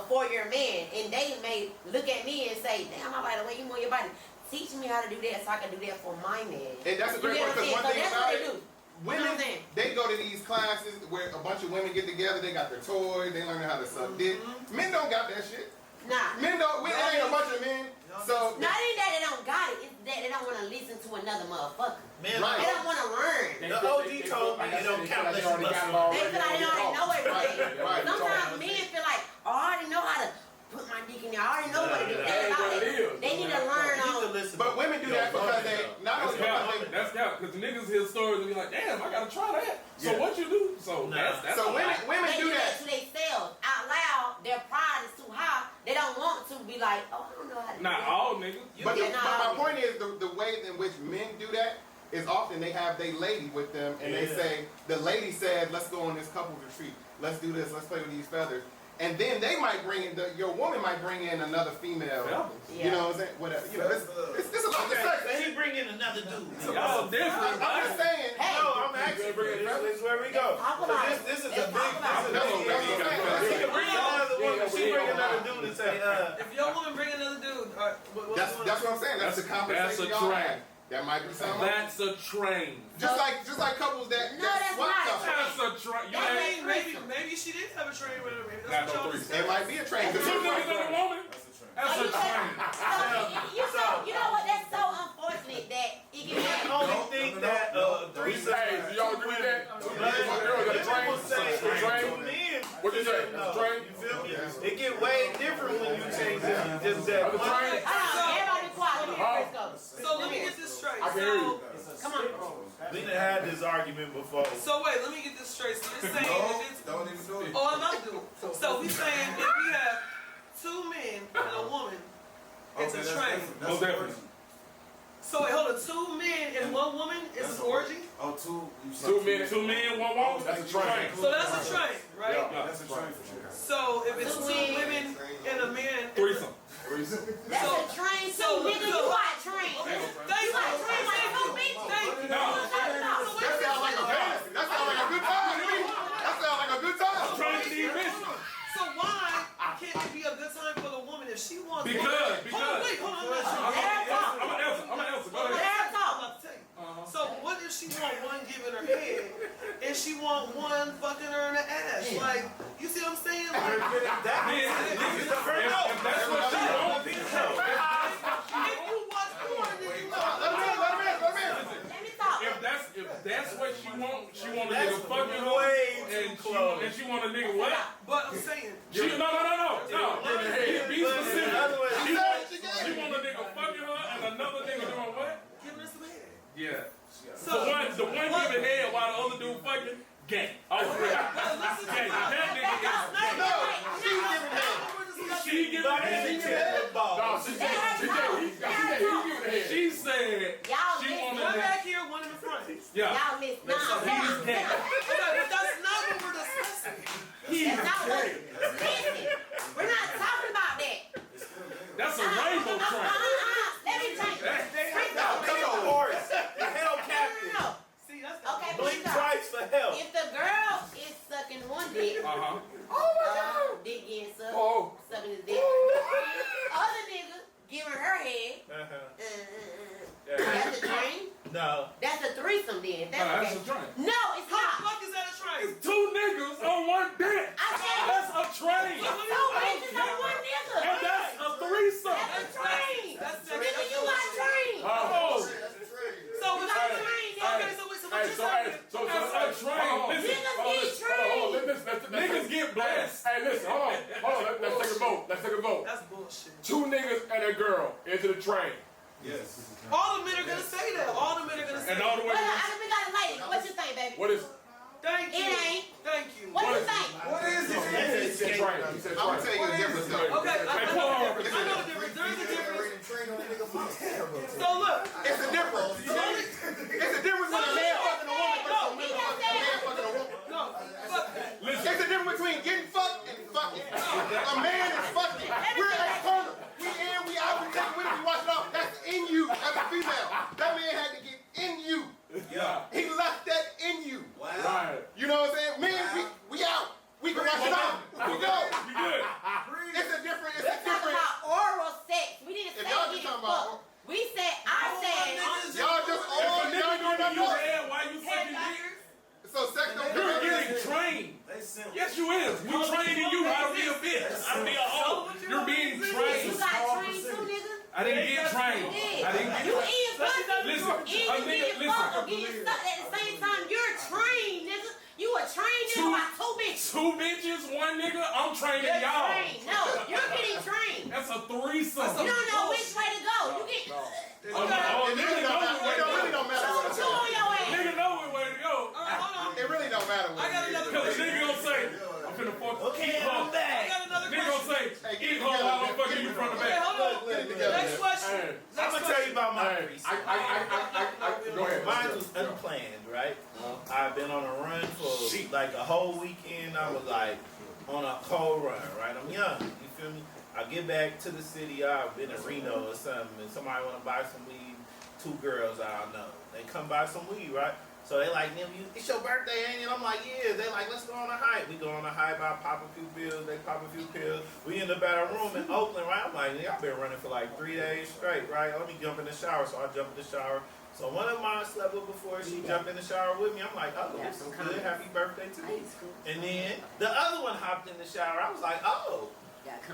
for your man. And they may look at me and say, damn, I like the way you move your body. Teach me how to do that so I can do that for my man. And that's a You great get point, what I'm because one thing saying? So that's about what it, they do. women, You know what I'm saying? they go to these classes where a bunch of women get together, they got their toys, they learn how to suck dick. Men don't got that shit. Nah. Men don't, it ain't a bunch of men. So, Not even that they don't got it, it's that they don't want to listen to another motherfucker. Man, Right. They don't want to learn. The OG told me it don't count unless you bust it. They feel like they already know everything. Right. Sometimes men feel like, oh, I already know how to put my dick in there. I already know what to do. Yeah, They, yeah, about it it. is. They need to learn You need to on. listen. but women do that because they, not That's only because cap. they, That's cap. out because the niggas hear stories and be like, damn, I gotta try that. So Yeah. what you do? So that's So women They do that. to themselves out loud. Their pride is too high. They don't want to be like, oh, I don't know how to do not that. all niggas. But, Yeah, my point is the way in which men do that is often they have their lady with them and they Yeah. say, the lady said, let's go on this couples retreat. Let's do this. Let's play with these feathers. And then they might bring in, your woman might bring in another female. Feathers? You know what I'm saying? Whatever. You know, it's about the sex. So he bring in another dude. Y'all different. I'm just saying. Hey. No, I'm asking. This is where we go. Talk about it. This is a Let's big. talk about it. She can bring another woman. She bring another dude and say, If your woman bring another dude, all right, That's what I'm saying. That's the conversation a y'all trend. have. That might be something. That's a train. Just like couples that No, that's swap not a couples. That's a train. You That's ain't maybe she did have a train with her. Maybe Not that's no what y'all threesome. said. It might be a train. two niggas and a woman. That's a trend. That's a train. You know what? That's so unfortunate that it can I happen. only think that threesome. Hey, do y'all agree with that? My girl got a train. People say A train. two men. What you say? No, A train? you feel me? It get way different when you change it. Just that A one. train. Everybody be quiet. Let me hear Chris go. So let me get this straight. I can hear you. Come on. We done had this argument before. So wait, let me get this straight. So you're saying No, if it's don't even do it. oh, I'm about to do it. So we saying if we have two men and a woman, it's Okay, a that's train. different. Most That's definitely. So wait, hold on. Two men and one woman is an orgy. Oh, two. You said Two men, one woman. That's a train. So that's a train, right? Yeah. That's a train for sure. So if it's two women and a man, Threesome. That's a train too, nigga. You got a train. Thank You got a train like two Thank you. bitches. No. What you talking about? That sounds like a good. That sounds like a good time to me. That sounds like a good time. Train to the mission. So why can't it be a good time for the woman if she wants? Because. Hold on. I'm an Elsa. Go ahead. Let her talk. I'm about to tell you. So what if she want one giving her head and she want one fucking her in the ass? Like, you see what I'm saying? Like, If that's what she wants. if you watch porn, then you know. Let me Let me talk. If that's what she wants, she want a nigga fucking her, way and too close. she want a nigga what? But I'm saying, No. Be specific. She want a nigga fucking her and another nigga doing what? giving her some head. Yeah. So, The one giving head while the other dude fucking gang. Oh, listen to gang. me. That nigga she giving head. No, she She said Y'all she listen. wanted One that. back here, one in the front. Yeah. Y'all listen. So he's gay. Okay, but that's not what we're discussing. That's not what. Listen. We're not talking about that. That's a rainbow train. Let me change it. Come on, horse. The hell captain. No. See, that's Okay, Blink but twice for help. if the girl is sucking one dick, dick getting sucked, Oh. sucking his dick, other nigga giving her head, that's a train. No. That's a threesome then. That's That's okay. a train. No, it's How the not. fuck is that a train? Two niggas on one dick. I said That's a train. it's two bitches on one nigga. And that's a threesome. That's a train. That's Nigga, you got a train. Oh. So You it's got a like, train. okay, so wait, so what you're saying? That's a train. Listen. Niggas get blessed. Hey, listen, hold on. Let's take a vote. That's bullshit. Two niggas and a girl into the train. Yes. All the men are gonna say that. All the men are gonna say And all that. the way. We got a lady. What you think, baby? What is Thank you. It ain't. Thank you. What you think? What is it? he said train? He said I'm gonna train. tell you the difference though. Okay, I Hey, know pull the on. difference. I know the difference. There's a difference. So look, It's a difference. It's a difference when a man fucking a woman versus a man fucking a woman. no, but Listen. It's the difference between getting fucked and fucking. A man is fucking. We're external. We in, we out, we take it with it, we wash it off. That's in you as a female. That man had to get in you. Yeah. He left that in you. Wow. Right. You know what I'm saying? Men, we out. We can wash it off. We go. You good. It's a different, We're talking about oral sex. We didn't If say y'all getting just talking about- fucked. We said, I said, Y'all just If a all, nigga y'all doing giving you enough. head while you sucking dick, So sex don't you're getting trained. They simple. Yes, you is. We training you how to be a bitch. How to be a hoe. You're being you trained. got trained too, nigga. I didn't get trained. You did. I didn't You get eat pussy. Listen, And a you nigga, getting fucked or getting listen. sucked at the same time. You're trained, nigga. You a trained nigga by two bitches. Two bitches, one nigga. I'm training You're y'all. trained. No, you're getting trained. That's a threesome. You don't know which way to go. You get Oh, It really don't matter. It really don't matter what two I on say. motherfucker. Okay, Eat I'm her. back. I got another Nigga gonna question. say, Hey, eat get her while I'm together, fucking get you from the Okay, back. hold on. Let it together. Next question. Hey, I'm gonna tell you about my Hey, threesome. go ahead. Mine was unplanned, right? I've been on a run for like a whole weekend. I was like on a whole run, right? I'm young, you feel me? I get back to the city. I've been in Reno or something, and somebody want to buy some weed. 2 girls I don't know. They come buy some weed, right? So they like, it's your birthday, ain't it? I'm like, yeah. They like, let's go on a hike. We go on a hike, I pop a few pills, they pop a few pills. We end up at a room in Oakland, right? I'm like, I've been running for like 3 days straight, right? Let me jump in the shower. So I jump in the shower. So one of mine slept with before she jumped in the shower with me. I'm like, oh, this is good. Happy birthday to me. And then the other one hopped in the shower. I was like, oh,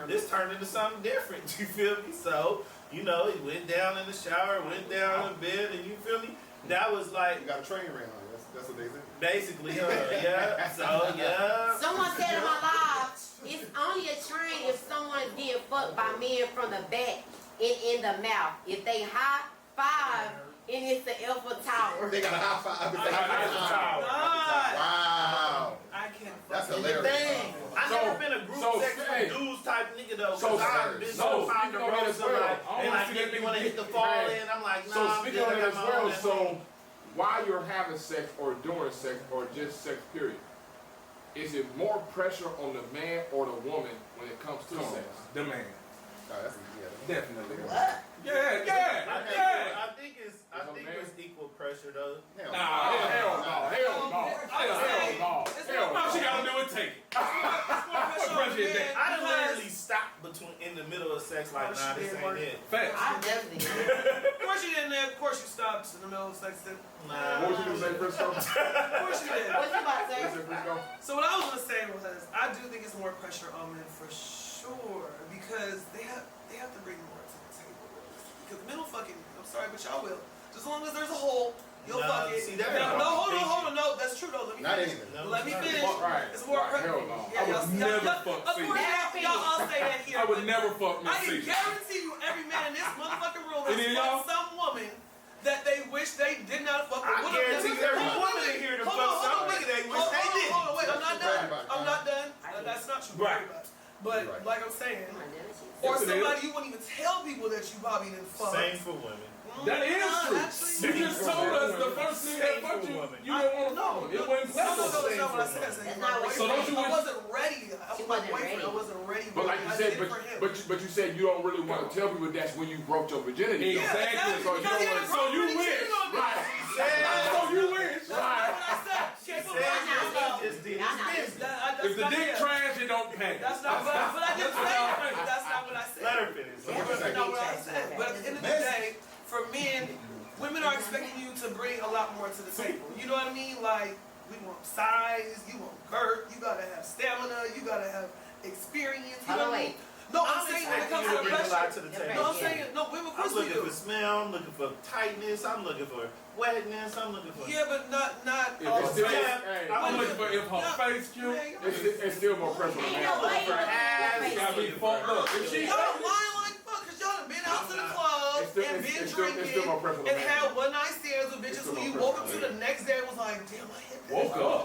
this turned into something different. You feel me? So, he went down in the shower, went down in bed, and you feel me? That was like, You got a train ran on you. That's what they said. basically, yeah. So, yeah. Someone said in my live, it's only a train if someone's getting fucked by men from the back and in the mouth. If they high five, and it's the Eiffel Tower. They got a high five. High five. Wow. I can't. That's The hilarious. thing, I never been a group sex hey, dudes type nigga though, so, cause I've been so fond of speaking of that Rose. as well, Like, I they don't like, see that nigga, you nigga wanna hit the get- fall hey, in? I'm like, nah, So I'm speaking good, of I that as got my well, own at so home. while you're having sex or during sex or just sex period, is it more pressure on the man or the woman when it comes to sex? The man. Oh, that's, Definitely. What? Yeah. I think it's equal pressure though. Hell Hell no. All she gotta do is take it. pressure is that? I done literally stopped in the middle of sex like, nah, this ain't it. Facts. I definitely. Of course you didn't. Of course you stopped in the middle of sex. Then. Nah. What was you gonna say, Frisco? Of course you did. What you about to say? What's it, Frisco? So what I was gonna say was, I do think it's more pressure on men for sure because they have to bring more to the table. Because men will fucking, I'm sorry, but y'all will. Just as long as there's a hole, you'll fuck it. See, that Hold on, no, that's true though. Let me Not finish. anything. Let me finish. Right. It's more pressure. Hell no. I would never fuck Of C. course, y'all all say that here. I would but never fuck I Miss can C. guarantee you, every man in this motherfucking room Any of has y'all? fucked some woman that they wish they did not fuck with. I guarantee every woman in here to fuck some nigga they wish they did. Hold on, wait, I'm not done. Everybody. I'm not done. That's not true. Right. But Right. like I'm saying, Come on, Dennis. or Yes, it somebody you wouldn't even tell people that you probably didn't fuck. Same for women. That is true. Actually, You just told us the first nigga that fucked you, you didn't want to fuck him. It wasn't No, that's pleasurable. not what I said. That's not what So don't you I wish- wasn't ready. I She was my wasn't boyfriend. ready. I wasn't ready. But like you I said, did it for him. but you said you don't really want to tell people that's when you broke your virginity. Yeah, Exactly. So you don't want to. So you Really win. cheated on me. Right. So you win. That's not what I said. She Said put my hands up. he just did Y'all his not business. That's If the not dick it. trash, it don't pay. That's not what I didn't say. That's not what I said. Let her finish. That's not what I said. But at the end of the day, for men, women are expecting you to bring a lot more to the table. You know what I mean? Like, we want size, you want girth, you gotta have stamina, you gotta have experience. You know what I mean? No, I'm saying when it comes to the bring a lot to pressure. the table. No, I'm saying, no, women, of I'm course we looking do. for smell, I'm looking for tightness, I'm looking for wetness, I'm looking for... Yeah, but not If all it's the still, time. Hey, I'm looking for if her Yeah. face cute, Yeah, it's still more pressure on the Ain't man. no way. for ass, she gotta be fucked up. If she, Y'all lying like fuck, cause y'all done been out to the club It's still- and it's- been it's still- it's drinking still more pressure on the and man. had one night stands with bitches still who you more woke up pressure to on the next day and was like, damn, I hit that. woke up.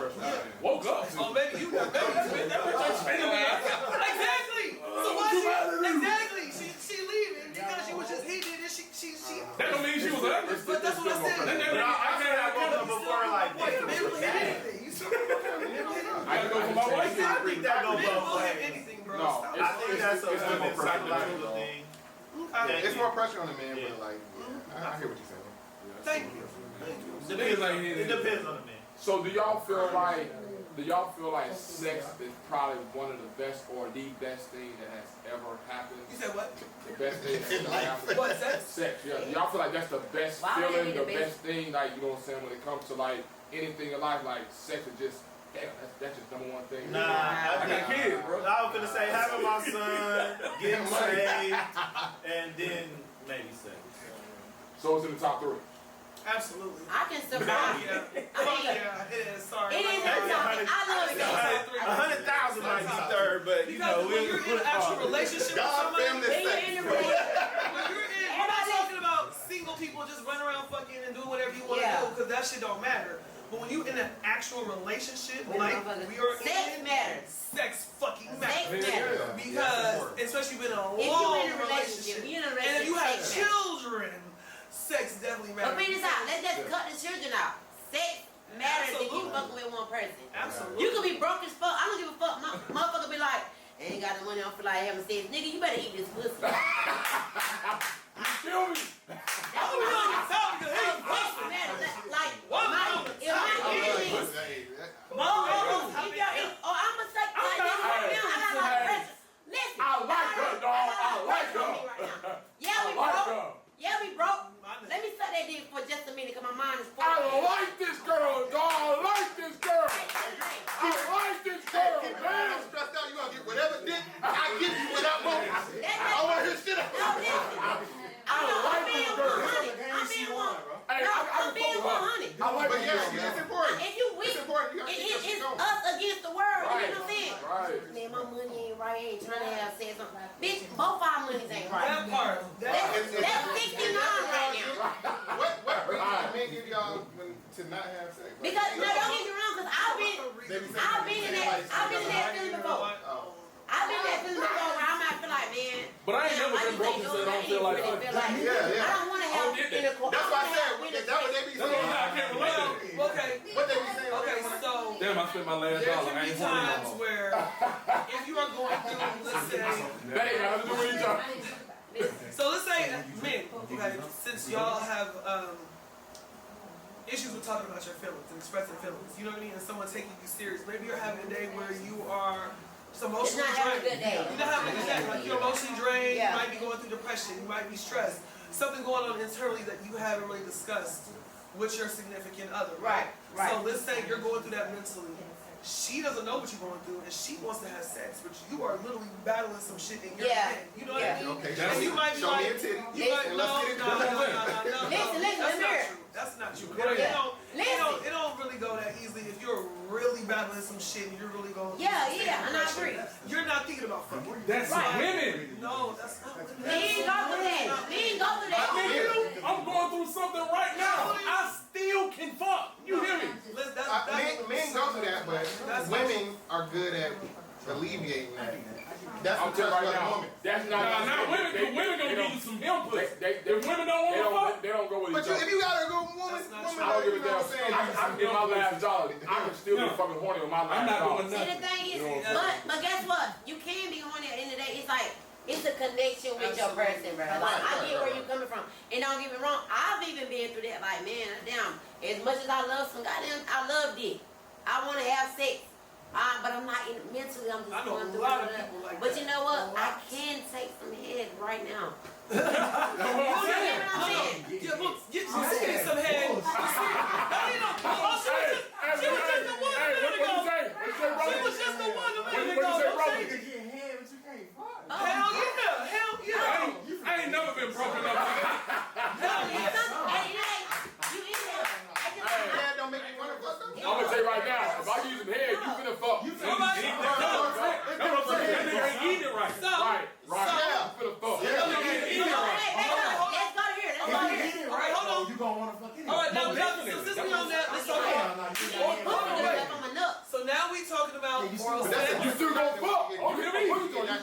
Woke up. Oh, maybe you got maybe you been that bitch ain't spending me. Exactly. So why exactly? She leaving because she was just heated and she. That don't mean she was ugly. But that's what I said. That But I said I woke up before like Wait, this. men will hit anything. You still I had to go for my wife. I think that goes men both will hit ways. anything, bro. No, Stop. I think that's a it's still more women's pressure on the man, psychological though. thing. Okay. It's more pressure on the man, Yeah. but like, yeah, I hear what you're saying. Thank you. Depends on, it depends on the man. So do y'all feel like sex is probably one of the best or the best thing that has ever happened? You said what? The best thing that's ever happened? What sex? Sex, yeah. Do y'all feel like that's the best Why would feeling, that the be the best thing, like, you know what I'm saying, when it comes to like anything in life, like sex is just, damn, that's just number one thing. Nah, I got kids, bro. I was gonna say having my son, getting saved, and then maybe sex. So it's in the top three. Absolutely. I can survive. Yeah. Fuck yeah, it is. Sorry. It is Maybe something. I love it. 100,000 might be third, but you know, Because when you're in an actual relationship with God somebody, family When you're sex. in the relationship, we're not talking about single people just running around fucking and doing whatever you want to Yeah. do, because that shit don't matter. But when you in an actual relationship, When like motherfuckers- we are sex in, matters. sex fucking Sex matters. matters. Because especially in a If you long in a relationship, you in a and if you have relationship, sex matters. children, sex definitely matters. But figure this out. Let's just cut the children out. Sex matters if you Absolutely. fucking with one person. Absolutely. You could be broke as fuck. I don't give a fuck. My motherfucker be like, I ain't got the money. I don't feel like having sex. Nigga, you better eat this pussy. You feel me? That's what I'm talking about. Sex matters. Like, What? my, if my feelings, I'm a sex like this right now. I got a lot of pressure. Listen. I like her, dog. I like her. Yeah, we I like broke. her. Yeah, we broke. Let me suck that dick for just a minute, cause my mind is full. I like this girl, dog. I like this girl. I like this girl, Keep your man. mind stressed out. You gonna get whatever dick I give you without moving. I want to hear shit out. I'm being 100. I'm being 100. Hey, I'm being 100. I like But this yeah, girl, man. it's important. If you weak, It's important. You gotta keep that shit it's going. us against the world. You Right. know what I'm saying? Right. Man, my money ain't right. I ain't trying to have sex. Bitch, both our monies ain't right. That part. That's 69 right now. What reason men give y'all to not have sex? Because no, don't get me wrong. Cause I've been in that feeling before. Oh. I've been in that feeling before where I'm not feel like, man. But I ain't never been broke and said I don't feel like fucking. Yeah. I don't want to have intercourse. That's why I said, that's what they be That's what I saying. can't relate to it. Okay. What they be saying? Okay, so Damn, I spent my last there dollar. I can be ain't horny no times more. where if you are going through, let's say, That ain't got nothing to do with each other. so let's say men, okay, since y'all have issues with talking about your feelings and expressing feelings, you know what I mean, and someone taking you serious, maybe you're having a day where you are just emotionally It's not having a drained. good day. You're not having a good day. Like you're emotionally drained. Yeah. You might be going through depression. You might be stressed. Something going on internally that you haven't really discussed with your significant other. Right, right. So let's say you're going through that mentally. She doesn't know what you're going through, and she wants to have sex, but you are literally battling some shit in your Yeah. head. You know what Yeah. I mean? Okay, And you might be show me like, a titty. you might And let's get it no. Listen, That's let me not hear it. true. That's not true. Yeah. It don't really go that easily. If you're really battling some shit and you're really going through Yeah, some state yeah, of and I depression, agree. You're not thinking about fucking. That's Right. women. No, that's not what Me ain't go through that. Me ain't go through that. Nigga, I'm going through something right now. I still can fuck. You hear me? Men go through that, but women are good at alleviating that. That's I'm what telling touch you right like a now. woman. That's Nah, not. not women. Cause women gonna give you some input. If women don't want to fuck, They don't go with But each other. if you got a good woman, That's not woman, true. I don't give a you know damn. what I'm saying? I can get my last dollar. I can still be fucking horny on my last I'm not dollar. doing See, nothing. the thing is, You know what I'm but guess what? You can be on it at the end of the day. It's like, it's a connection with your Absolutely. person, bro. Like, Right, I get where right. you're coming from. And don't get me wrong, I've even been through that. Like, man, damn, as much as I love some goddamn, I love dick. I want to have sex. But I'm not mentally, I'm just I know going a through lot of it. people like But that. you know what? A lot. I can take some head right now. That's what I'm You saying. know what I'm saying? Yeah, look, you see some head. You see, she was just the one a minute What you ago. say? What you say, brother? She was just the one a What minute you ago. say, Don't brother? change it. get head, but you can't fuck. Hell yeah, hell yeah. I ain't never been broken up. Hell yeah. Dad don't make me want to fuck them. I'm gonna tell you right now. If I use some head, you finna fuck. That's what I'm saying. That nigga ain't eating it right. So, Right. You finna fuck. That nigga ain't eating it right. Let's go here. Let's go here. Get it Alright, right, hold on. though, you gonna wanna fuck anyway. all right, now Most definitely. so since we on that, let's talk about. So now we talking about Yeah, you oral see- sex. You still gonna fuck. Oh, you hear me? You still gonna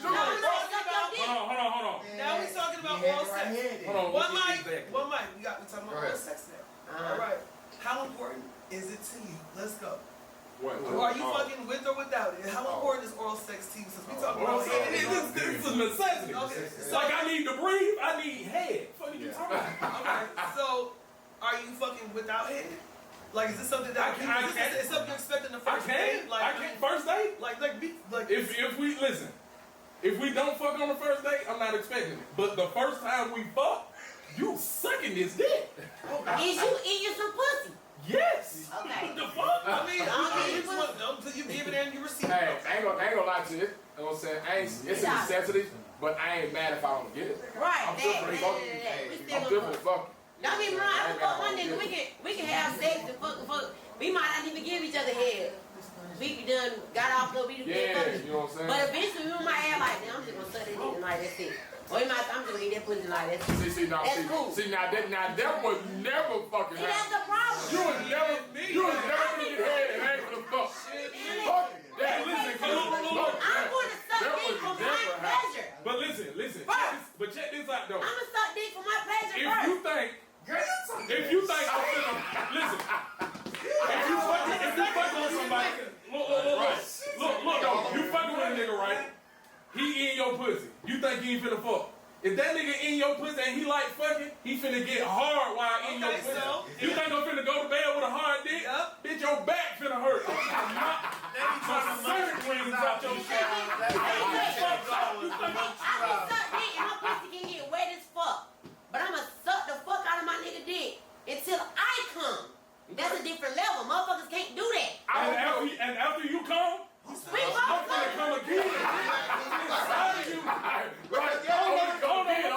Hold on. Now we talking about oral sex. Hold on. One What mic, is that? one mic. We talking about Go ahead. oral sex now. All right. How important is it to you? Let's go. What? Are you fucking with or without it? How important is oral sex to you? Since we talking Oral about sex, it's a necessity. Okay. It's like I need to breathe, I need head. What are you talking about? Okay. So, are you fucking without head? Like, is this something that is something you expect in the I first can. date? Like, I can. First date? like, If we listen, if we don't fuck on the first date, I'm not expecting it. But the first time we fuck, you sucking this dick. Is you eating some pussy? Yes. Okay. What the fuck? I mean, until you give it and you receive Hey, it. I ain't gonna lie to you. You know what I'm saying? It's a necessity, but I ain't mad if I don't get it. Right. I'm still pretty fucking. We I'm still still gonna pretty fuck. fucking. Don't get me wrong, I can fuck one nigga. We can have sex and fuck. We might not even give each other head. We done got off, but we done Yeah, fucking. you know what I'm saying? But eventually we might have like, damn, I'm just gonna suck this nigga like that's it. Or you might, I'm just gonna eat that pussy like that. See, That's cool. that was never fucking See, that's happen. the problem. You was never gonna get head and ain't gonna fuck. Fuck that. Listen, I'm gonna suck That dick was for my never pleasure. but listen. First. But check this out though. I'm gonna suck dick for my pleasure If first. you think I'm finna listen, if you fucking with somebody, look though, you fucking with a nigga, right? He in your pussy. You think he ain't finna fuck? If that nigga in your pussy and he like fucking, he finna get hard while in your pussy. so, You think I'm finna go to bed with a hard dick? Yep. Bitch, your back finna hurt. They be trying to Certain munch wings things out your shit. I can suck dick and my pussy can get wet as fuck. But I'ma suck the fuck out of my nigga dick until I come. That's a different level. Motherfuckers can't do that. And after you come, We I'm both finna come again. Inside of you. Right. Hold on, what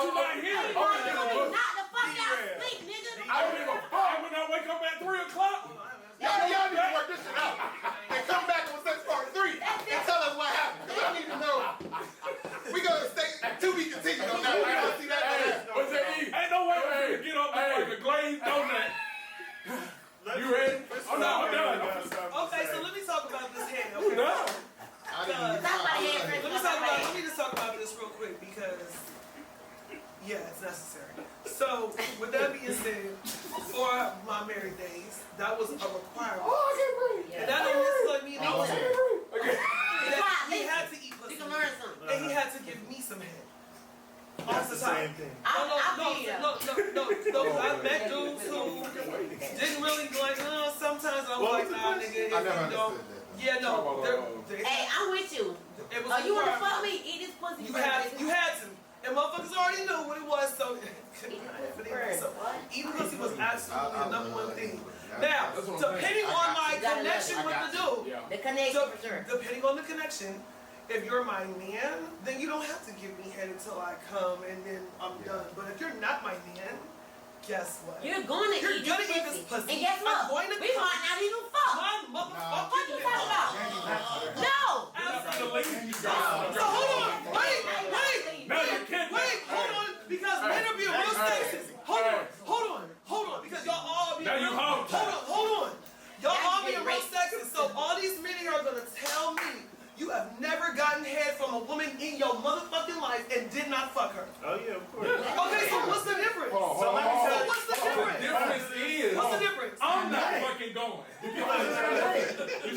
you like here? knock the fuck out sleep, nigga. I don't give a fuck. And when I wake up at 3 o'clock, Y'all need to work this shit out. And come back on sex part 3 and tell us what happened. 'Cause I need to know. We gonna stay to be continued on that. We gotta see that. What's that eat? ain't no way for you to get up there like a glazed donut. You ready? Oh no, I'm done. Okay, so let me talk about this head. I'm done. I didn't even Talk about it, Let Chris. me just talk about this real quick because it's necessary. So with that being said, for my married days, that was a requirement. And that don't necessarily mean that he had to eat You pussy. can learn something. And he had to give me some head. All That's the the time. same thing. No, I met dudes who didn't really like, sometimes I was like, nah, nigga, if I never you don't. understood that. Yeah, no, Hey, I'm with you. it was Oh, you wanna required. fuck me? Eat this pussy You first, had nigga. to. And motherfuckers already knew what it was, so Eat this pussy first. so What? eating pussy was absolutely the number one thing. Now, That's what I'm depending saying. on my You gotta connection love with it. the dude, Yeah. The connection so for sure. depending on the connection, if you're my man, then you don't have to give me head until I come and then I'm done. But if you're not my man, guess what? You're gonna You're eat gonna this eat this pussy. And guess what? I'm going to We come. might not even fuck. My What motherfucking you talking about? No. Absolutely. So hold on, wait. No, you can't. Hold on, because men are being real sexist. Hold on, because y'all all being Now you real, hog tie. hold on. Y'all Now all you being being real racist. sexist. So all these men here are gonna tell me you have never gotten head from a woman in your motherfucking life and did not fuck her. Oh yeah, of course. Okay, so what's the difference? So let me tell you. What's the The difference? difference is, What's the difference? I'm not fucking going. You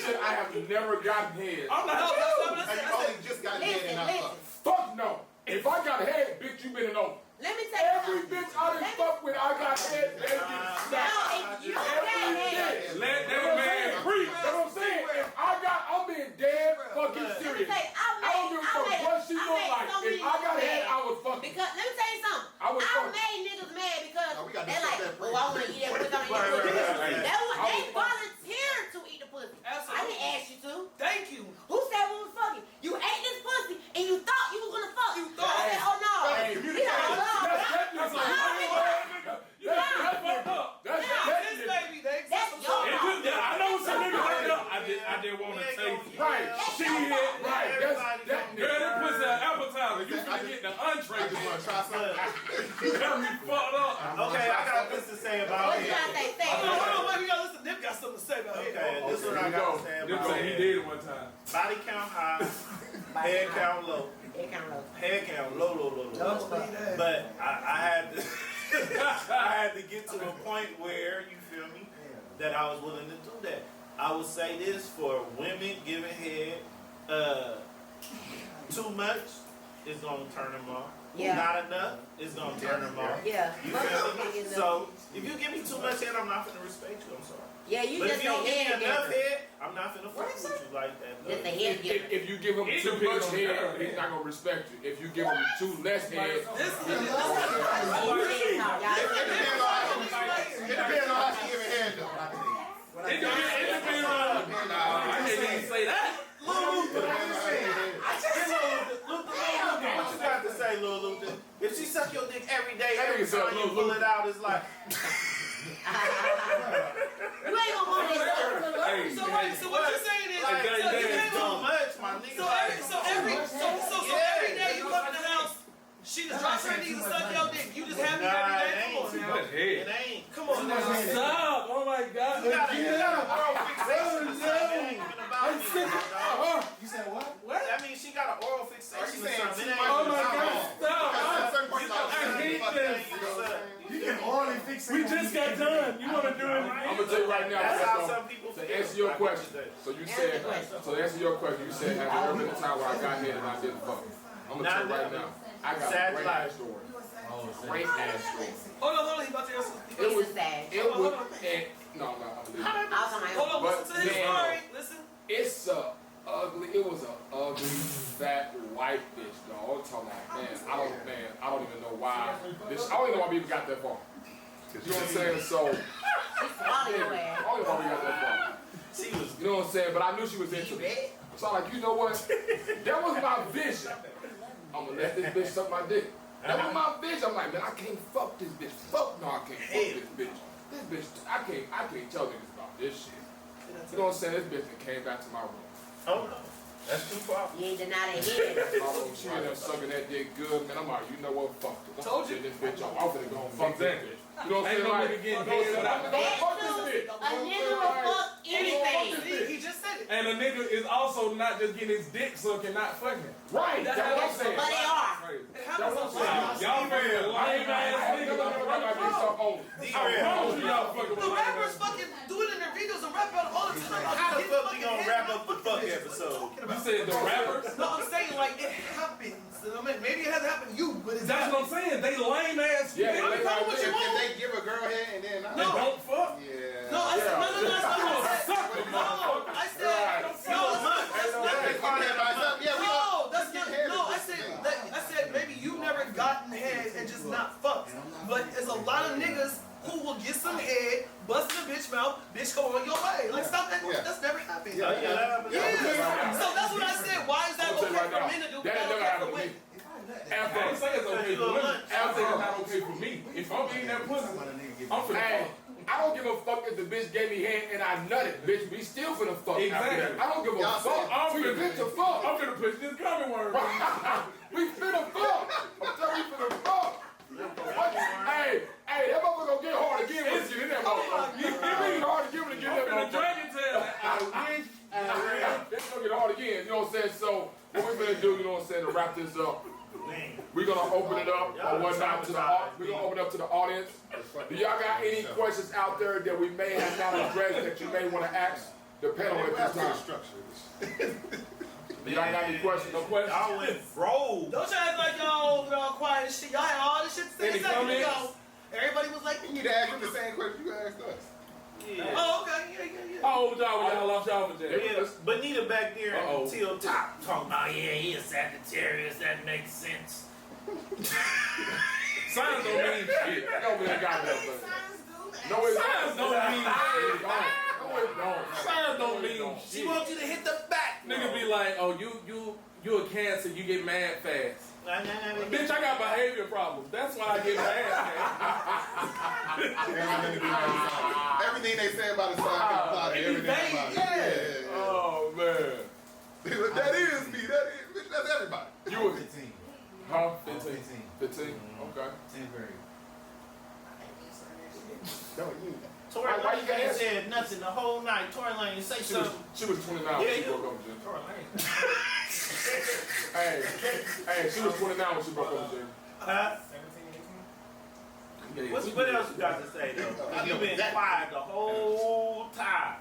said I have never gotten head. I'm No, not that's you. what I'm Hey, saying. you only just got head and not fuck. Fuck no. If I got head, bitch, you been an over. Let me tell you Every something. bitch I done fuck with, I got head. They get No, snapped. if you got head. Let that man breathe. That's what I'm saying. If I'm being dead fucking Let me serious. tell you, I don't give a fuck what she look like. If I got head, I would fuck. Because let me tell you something. I would I fuck. made niggas mad because No, we gotta they're like, discuss that oh, I want to eat that pussy. I want to eat that pussy. They volunteered to eat the pussy. I Absolutely. didn't ask you to. Thank you. Who said we was fucking? You ate this pussy and you thought you was gonna fuck. You thought. I said, oh no. Hey, You don't love That's Fucked up. That's This baby, they That's exist. your It just, I know some niggas fucked up. I didn't want to taste it. right. She hit. Right. That Girl, nigga. that pussy an appetizer. You finna get the I entree. just want to try something. You got me fucked up. Okay, I got this to say about What you it. gotta say? Say Hold it. on, wait, we gotta listen. Nip got something to say about it. Okay, this is what I got to say Them about say he it. did it one time. Body count high, head count low. They kind of low. Head count low. Don't believe that. But I had to, I had to get to a point where, you feel me, that I was willing to do that. I would say this for women giving head, too much is gonna turn them off. Yeah. Not enough is gonna turn them off. Yeah. You Most feel people me? get enough. So if you give me too much head, I'm not gonna respect you. I'm sorry. Yeah, you But just if you don't a give head me enough giver. head, I'm not gonna fuck with you like that. Just a though. head giver. If you give him It too depends much on head, her. he's not gonna respect you. If you give him too less head, This is It depends on how she giving head though. It depends on. I can't even say that. What you got to say, Lil Luther? If she suck your dick every day, That every nigga said time you Lil pull Luther. it out, it's like. You ain't gonna want this. Hey, So wait, so what you're saying is, Like, so Hey, you hey, came too home. much, my nigga. So every day you come in the house, she just head. It ain't. Come on now. Stop! Oh my God! You got a oral fixation or something. It ain't even about me, dog. You said what? What? That means she got an oral fixation or saying something. It too ain't Oh even my about God! me. Stop! Certain parts I hate this. You can orally fix it. We just got done. You want to do it? I'm gonna tell you right now. That's how so, some people to feel. answer your I get question. that. So you said. So to answer your question, you said, have you ever been a time where I got head and I didn't fuck? I'm gonna tell you right now. I got Sad a great life. ass story. Great ass story. Hold on, he about to answer. It was. He's sad. It was. And, no, I'm not. I'm leaving. Hold on, listen to his But- story. Listen. It's a ugly. It was a ugly, fat, white bitch, dog. I'm talking about, I don't even know why. I don't even know why we even got that far. You know what I'm saying? So, I don't even know why we got that far. She was. You know what I'm saying? But I knew she was into me. So I'm like, you know what? That was my vision. I'm gonna let this bitch suck my dick. That was my vision. I'm like, man, I can't fuck this bitch. Fuck no, I can't fuck this bitch. This bitch, I can't tell niggas about this shit. You know what I'm saying? This bitch that came back to my room. Oh no, that's too far. You ain't deny that head. My room, she in there sucking that dick good, man. I'm like, you know what? Fuck this. Told you. This bitch off. I'm finna go and fuck this bitch. You know what I'm Ain't saying? no Like, nigga getting no, head without fuck this bitch. A nigga will fuck anything. He just said it. And a nigga is also not just getting his dick sucked and not fucking. Right, that's what I'm saying. But they are. Crazy. It happens That's a what I'm lot. saying. Y'all fucking lame ass niggas. I promise you y'all fucking The lame rappers ass. fucking do it in their videos and rap about it all the time. How the fuck we gonna wrap up the fuck episode? You said the rappers? No, I'm saying like it happens. I mean, maybe it hasn't happened to you, but it's That's what I'm saying. They lame ass. Yeah, niggas. I mean, call it what you If want. they give a girl head and then They don't fuck. Yeah. No, I said, no, that's not what I said. Sucker, No, I said, no, that's not. They call that by something. Yeah, we No, that's get not. head No, is I said maybe you never gotten head and just not fucked. But there's a lot of niggas who will get some head, bust in a bitch mouth, bitch go on your way. Like stop that. Yeah. That's never happened. Yeah, Yeah. So that's what I said. Why is that I'm gonna tell you okay right for now, men to do? that but never okay for happened to me. women? I didn't say it's okay for women. I said it's not okay for me. If I'm eating that pussy, I'm finna Hey, fuck. I don't give a fuck if the bitch gave me head and I nutted, bitch. We still finna fuck. After Exactly. that. I don't give a Y'all fuck. said- I'm finna bitch to fuck. I'm finna push this gummy worm. We finna fuck. I'm telling you, we finna fuck. Hey, that motherfucker gonna get hard again when you get in that motherfucker. It get hard again when you get I'm in that finna motherfucker. dragon tail. It's gonna get hard again. You know what I'm saying? So what we finna do? You know what I'm saying? To wrap this up. We're gonna open it up or whatnot to the we're gonna open it up to the audience. Do y'all got any questions out there that we may have not addressed that you may want to ask the panel at this time? Do y'all got any questions? No questions? Y'all went rogue. Don't y'all act like y'all quiet as shit. Y'all had all this shit to say Any a second comments? ago. Everybody was like, You need to ask them the same question you asked us. Yeah. oh, okay, yeah. How old y'all when y'all lost y'all virginity? Yeah, Bonita back there Uh-oh. until top talking about he a Sagittarius, that makes sense. Signs don't mean shit. No, we ain't got that. No, it Signs don't mean shit. No, it don't. Signs don't mean She shit. wants you to hit the back. Niggas be like, oh, you a Cancer, you get mad fast. Bitch, I got behavior problems. That's why I get mad, Everything they say about the sun can apply to everything about it. man. Oh, man. That is me. That is, bitch, that's everybody. You were 15. huh? 15. 15. Okay. 10th grade. No, you. Tory Why you Lane got ain't answer? said nothing the whole night. Tory Lane say She was something. 29 when she broke up with Jim. Tory Lane. Hey, she was 29 when she broke up with Jim. Huh? What else you got to say though? You've been quiet the whole time.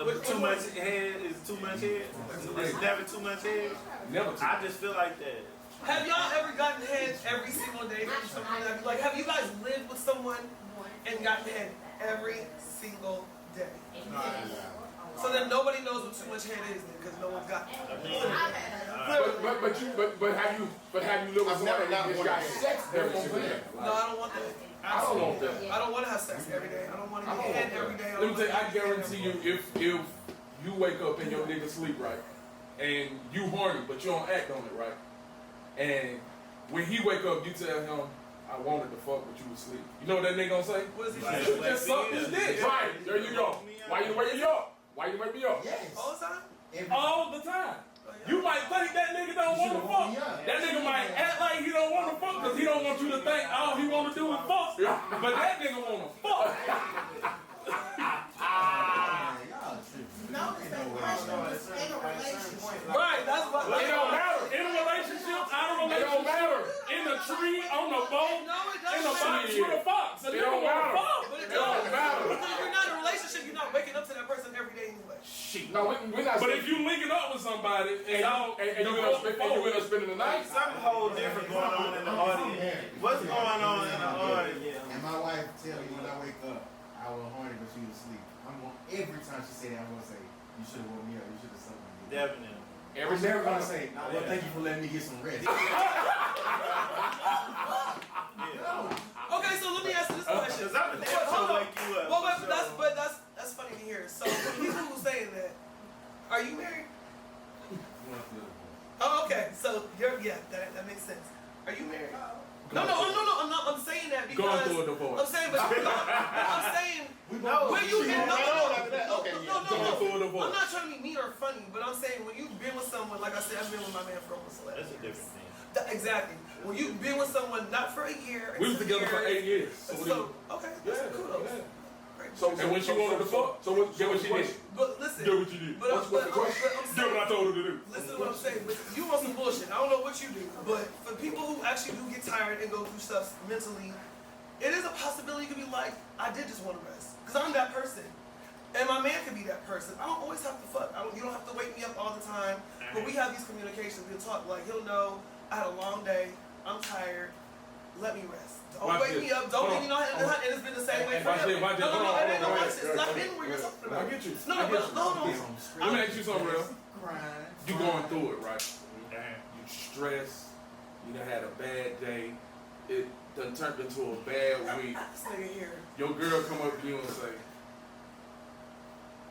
With too much head is too much head. It's never too much head. Never too. I just feel like that. Have y'all ever gotten head every single day from someone? Like, have you guys lived with someone and gotten head every single day? So then nobody knows what too much head is because no one's got it. But have you lived with I've never someone not that wanted got to. sex every single day? No, I don't want that. I don't want that. I don't want to have sex every day. I don't want to get head every day. Let me tell you, I guarantee you, if you wake up and your nigga sleep right, and you horny, but you don't act on it right, and when he wake up, you tell him, I wanted to fuck, but you was asleep. You know what that nigga gonna say? What is he Right. saying? You just sucked his dick. Right, there you go. Why you wake me up? Why you wake me up? Yes. All the time? All the time. You might think that nigga don't want to fuck. That nigga might act like he don't want to fuck because he he don't want you to think all he want to do is fuck. But that nigga want to fuck. Right, that's what. It don't matter. In a relationship, out of relationship, it don't matter. In the tree, on the boat, in the box with a fox. It don't matter. It don't matter. Because if you're not in a relationship, you're not waking up to that person every day anyway. Shit. No, we're not. But if you linking up with somebody and y'all and you end up spending the night, Something whole different going on in the audience. What's going on in the audience? And my wife tell me when I wake up, I was horny, but she was asleep. Every time she say that, I'm gonna say, "You should have woke me up. You should have slept with me." Definitely. I'm never gonna say, "Well, thank you for letting me get some rest." Okay, so let me ask you this question. Because I'm the damn sure wake you up. Well, but that's funny to hear. So for people who saying that, are you married? Oh, okay. So that makes sense. Are you married? No. I'm saying that because going through a divorce. I'm saying, I'm saying when you get Going through a divorce. I'm not trying to be mean or funny, but I'm saying when you've been with someone, like I said, I've been with my man for almost 11 years. That's a different thing. Exactly. When you've been with someone not for a year, We was together for 8 years. Okay, that's kudos. Great. And when she wanted to fuck, so what? Get what she did. But listen, Get what you did. but I'm Get what I told her to do. listen to what I'm saying. But you want some bullshit. I don't know what you do, but for people who actually do get tired and go through stuff mentally, it is a possibility you could be like, I did just want to rest, because I'm that person. And my man could be that person. I don't always have to fuck. You don't have to wake me up all the time. But we have these communications. We'll talk like, he'll know I had a long day. I'm tired. Let me rest. Don't wake me up. Don't make me know. And it's been the same way forever. No, it ain't no watch this. I've been where you're talking about. I get you. No. Let me ask you something real. You going through it, right? You stressed. You done had a bad day. It done turned into a bad week. This nigga here. Your girl come up to you and say,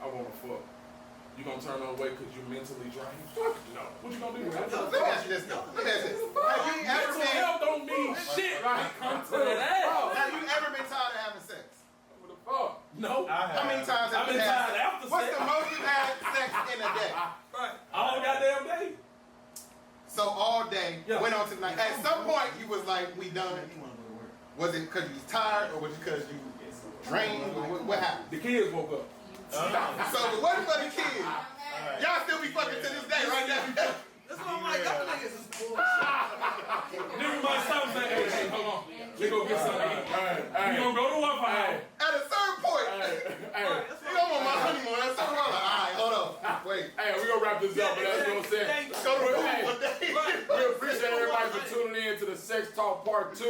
I want to fuck. You gonna turn her away because you mentally drained? Fuck no. What you gonna do? Let me ask you this though. Let me ask you this. Have you ever Mental been? health don't mean shit when it comes to that. Have you ever been tired of having sex? What the fuck? No. How many times have I've you been had tired sex? after What's sex. the most you've had sex in a day? Right. All goddamn day. So all day, Yeah. went on to the night. At some point, you was like, we done. Was it because you was tired or was it because you drained? What happened? The kids woke up. So if it wasn't for the kids, y'all still be fucking to this day right now. That's what I'm like. Y'all niggas is bullshit. Nigga might stop and say, hey, hold on. We gonna get something to eat. We gonna go to Waffle House. At a certain point, you know I'm on my honeymoon. At a certain point, I'm like, all right, hold on, wait. Hey, we gonna wrap this up, but that's what I'm saying. Go to the pool one day. We appreciate everybody for tuning in to the Sex Talk Part 2.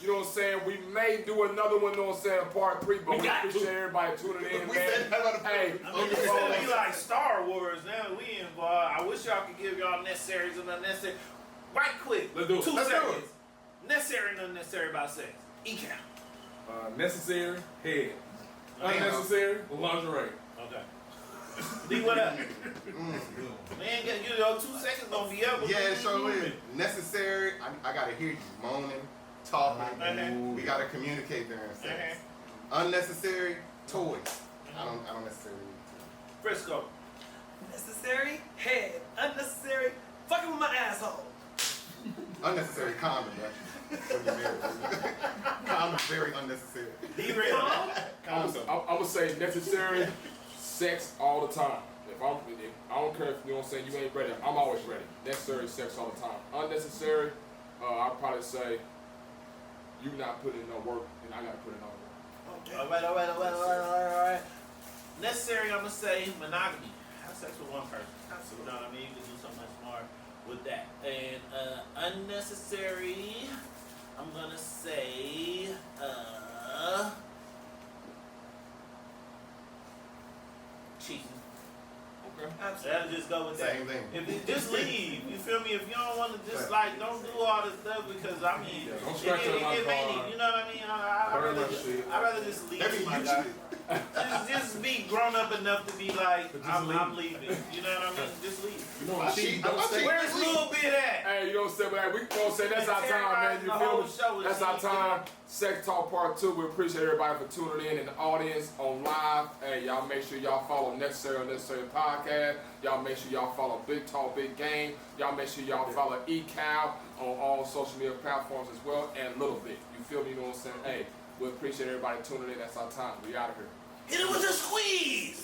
You know what I'm saying? We may do another one, you know what I'm saying, Part 3, but we appreciate everybody tuning in, We man. said that on the Hey, It's gonna be like Star Wars now. We involved. I wish y'all could give y'all necessaries and unnecessary. Right quick. Let's do it. 2 Let's do seconds. Necessary and unnecessary about sex. E-count. Necessary, head. Unnecessary, lingerie. Okay. D, what up? Man, you know, 2 seconds gonna be up. Yeah, it sure is. Necessary, I gotta hear you moaning, talking. We gotta communicate during sex. Unnecessary, toys. I don't necessarily need Frisco. Necessary, head. Unnecessary, fucking with my asshole. toys. Unnecessary condom, right? When you're married. Condom's very unnecessary. D-Real. I'm gonna say necessary sex all the time. I don't care if you know what I'm saying, you ain't ready. I'm always ready. Necessary sex all the time. Unnecessary, I'd probably say you not putting in no work and I gotta put in no work. Okay. All right. Necessary, I'm gonna say monogamy. Have sex with one person. You know what I mean? You can do so much more with that. And unnecessary, I'm gonna say cheating. Absolutely. That'll just go with that. Same thing. If you just leave, you feel me? If you don't want to just like, don't do all this stuff because I mean, Don't scratch up my it car. ain't, you know what I mean? I'd rather just leave, That means my you guy. cheated. Just be grown up enough to be like, Just I'm leaving. You know what I mean? Just leave. You know I what cheat. she don't I say. cheat. Where's little bit at? Hey, you know what I'm saying? But we gonna say that's our time, man. You The feel whole me? show is That's our cheating. time. Sex Talk Part 2. We appreciate everybody for tuning in the audience on live. Hey, y'all make sure y'all follow Necessary Unnecessary Podcast. Y'all make sure y'all follow Big Talk, Big Game. Y'all make sure y'all follow eCal on all social media platforms as well, and Little Bit. You feel me? You know what I'm saying? Hey, we appreciate everybody tuning in. That's our time. We out of here. Hit it with a squeeze.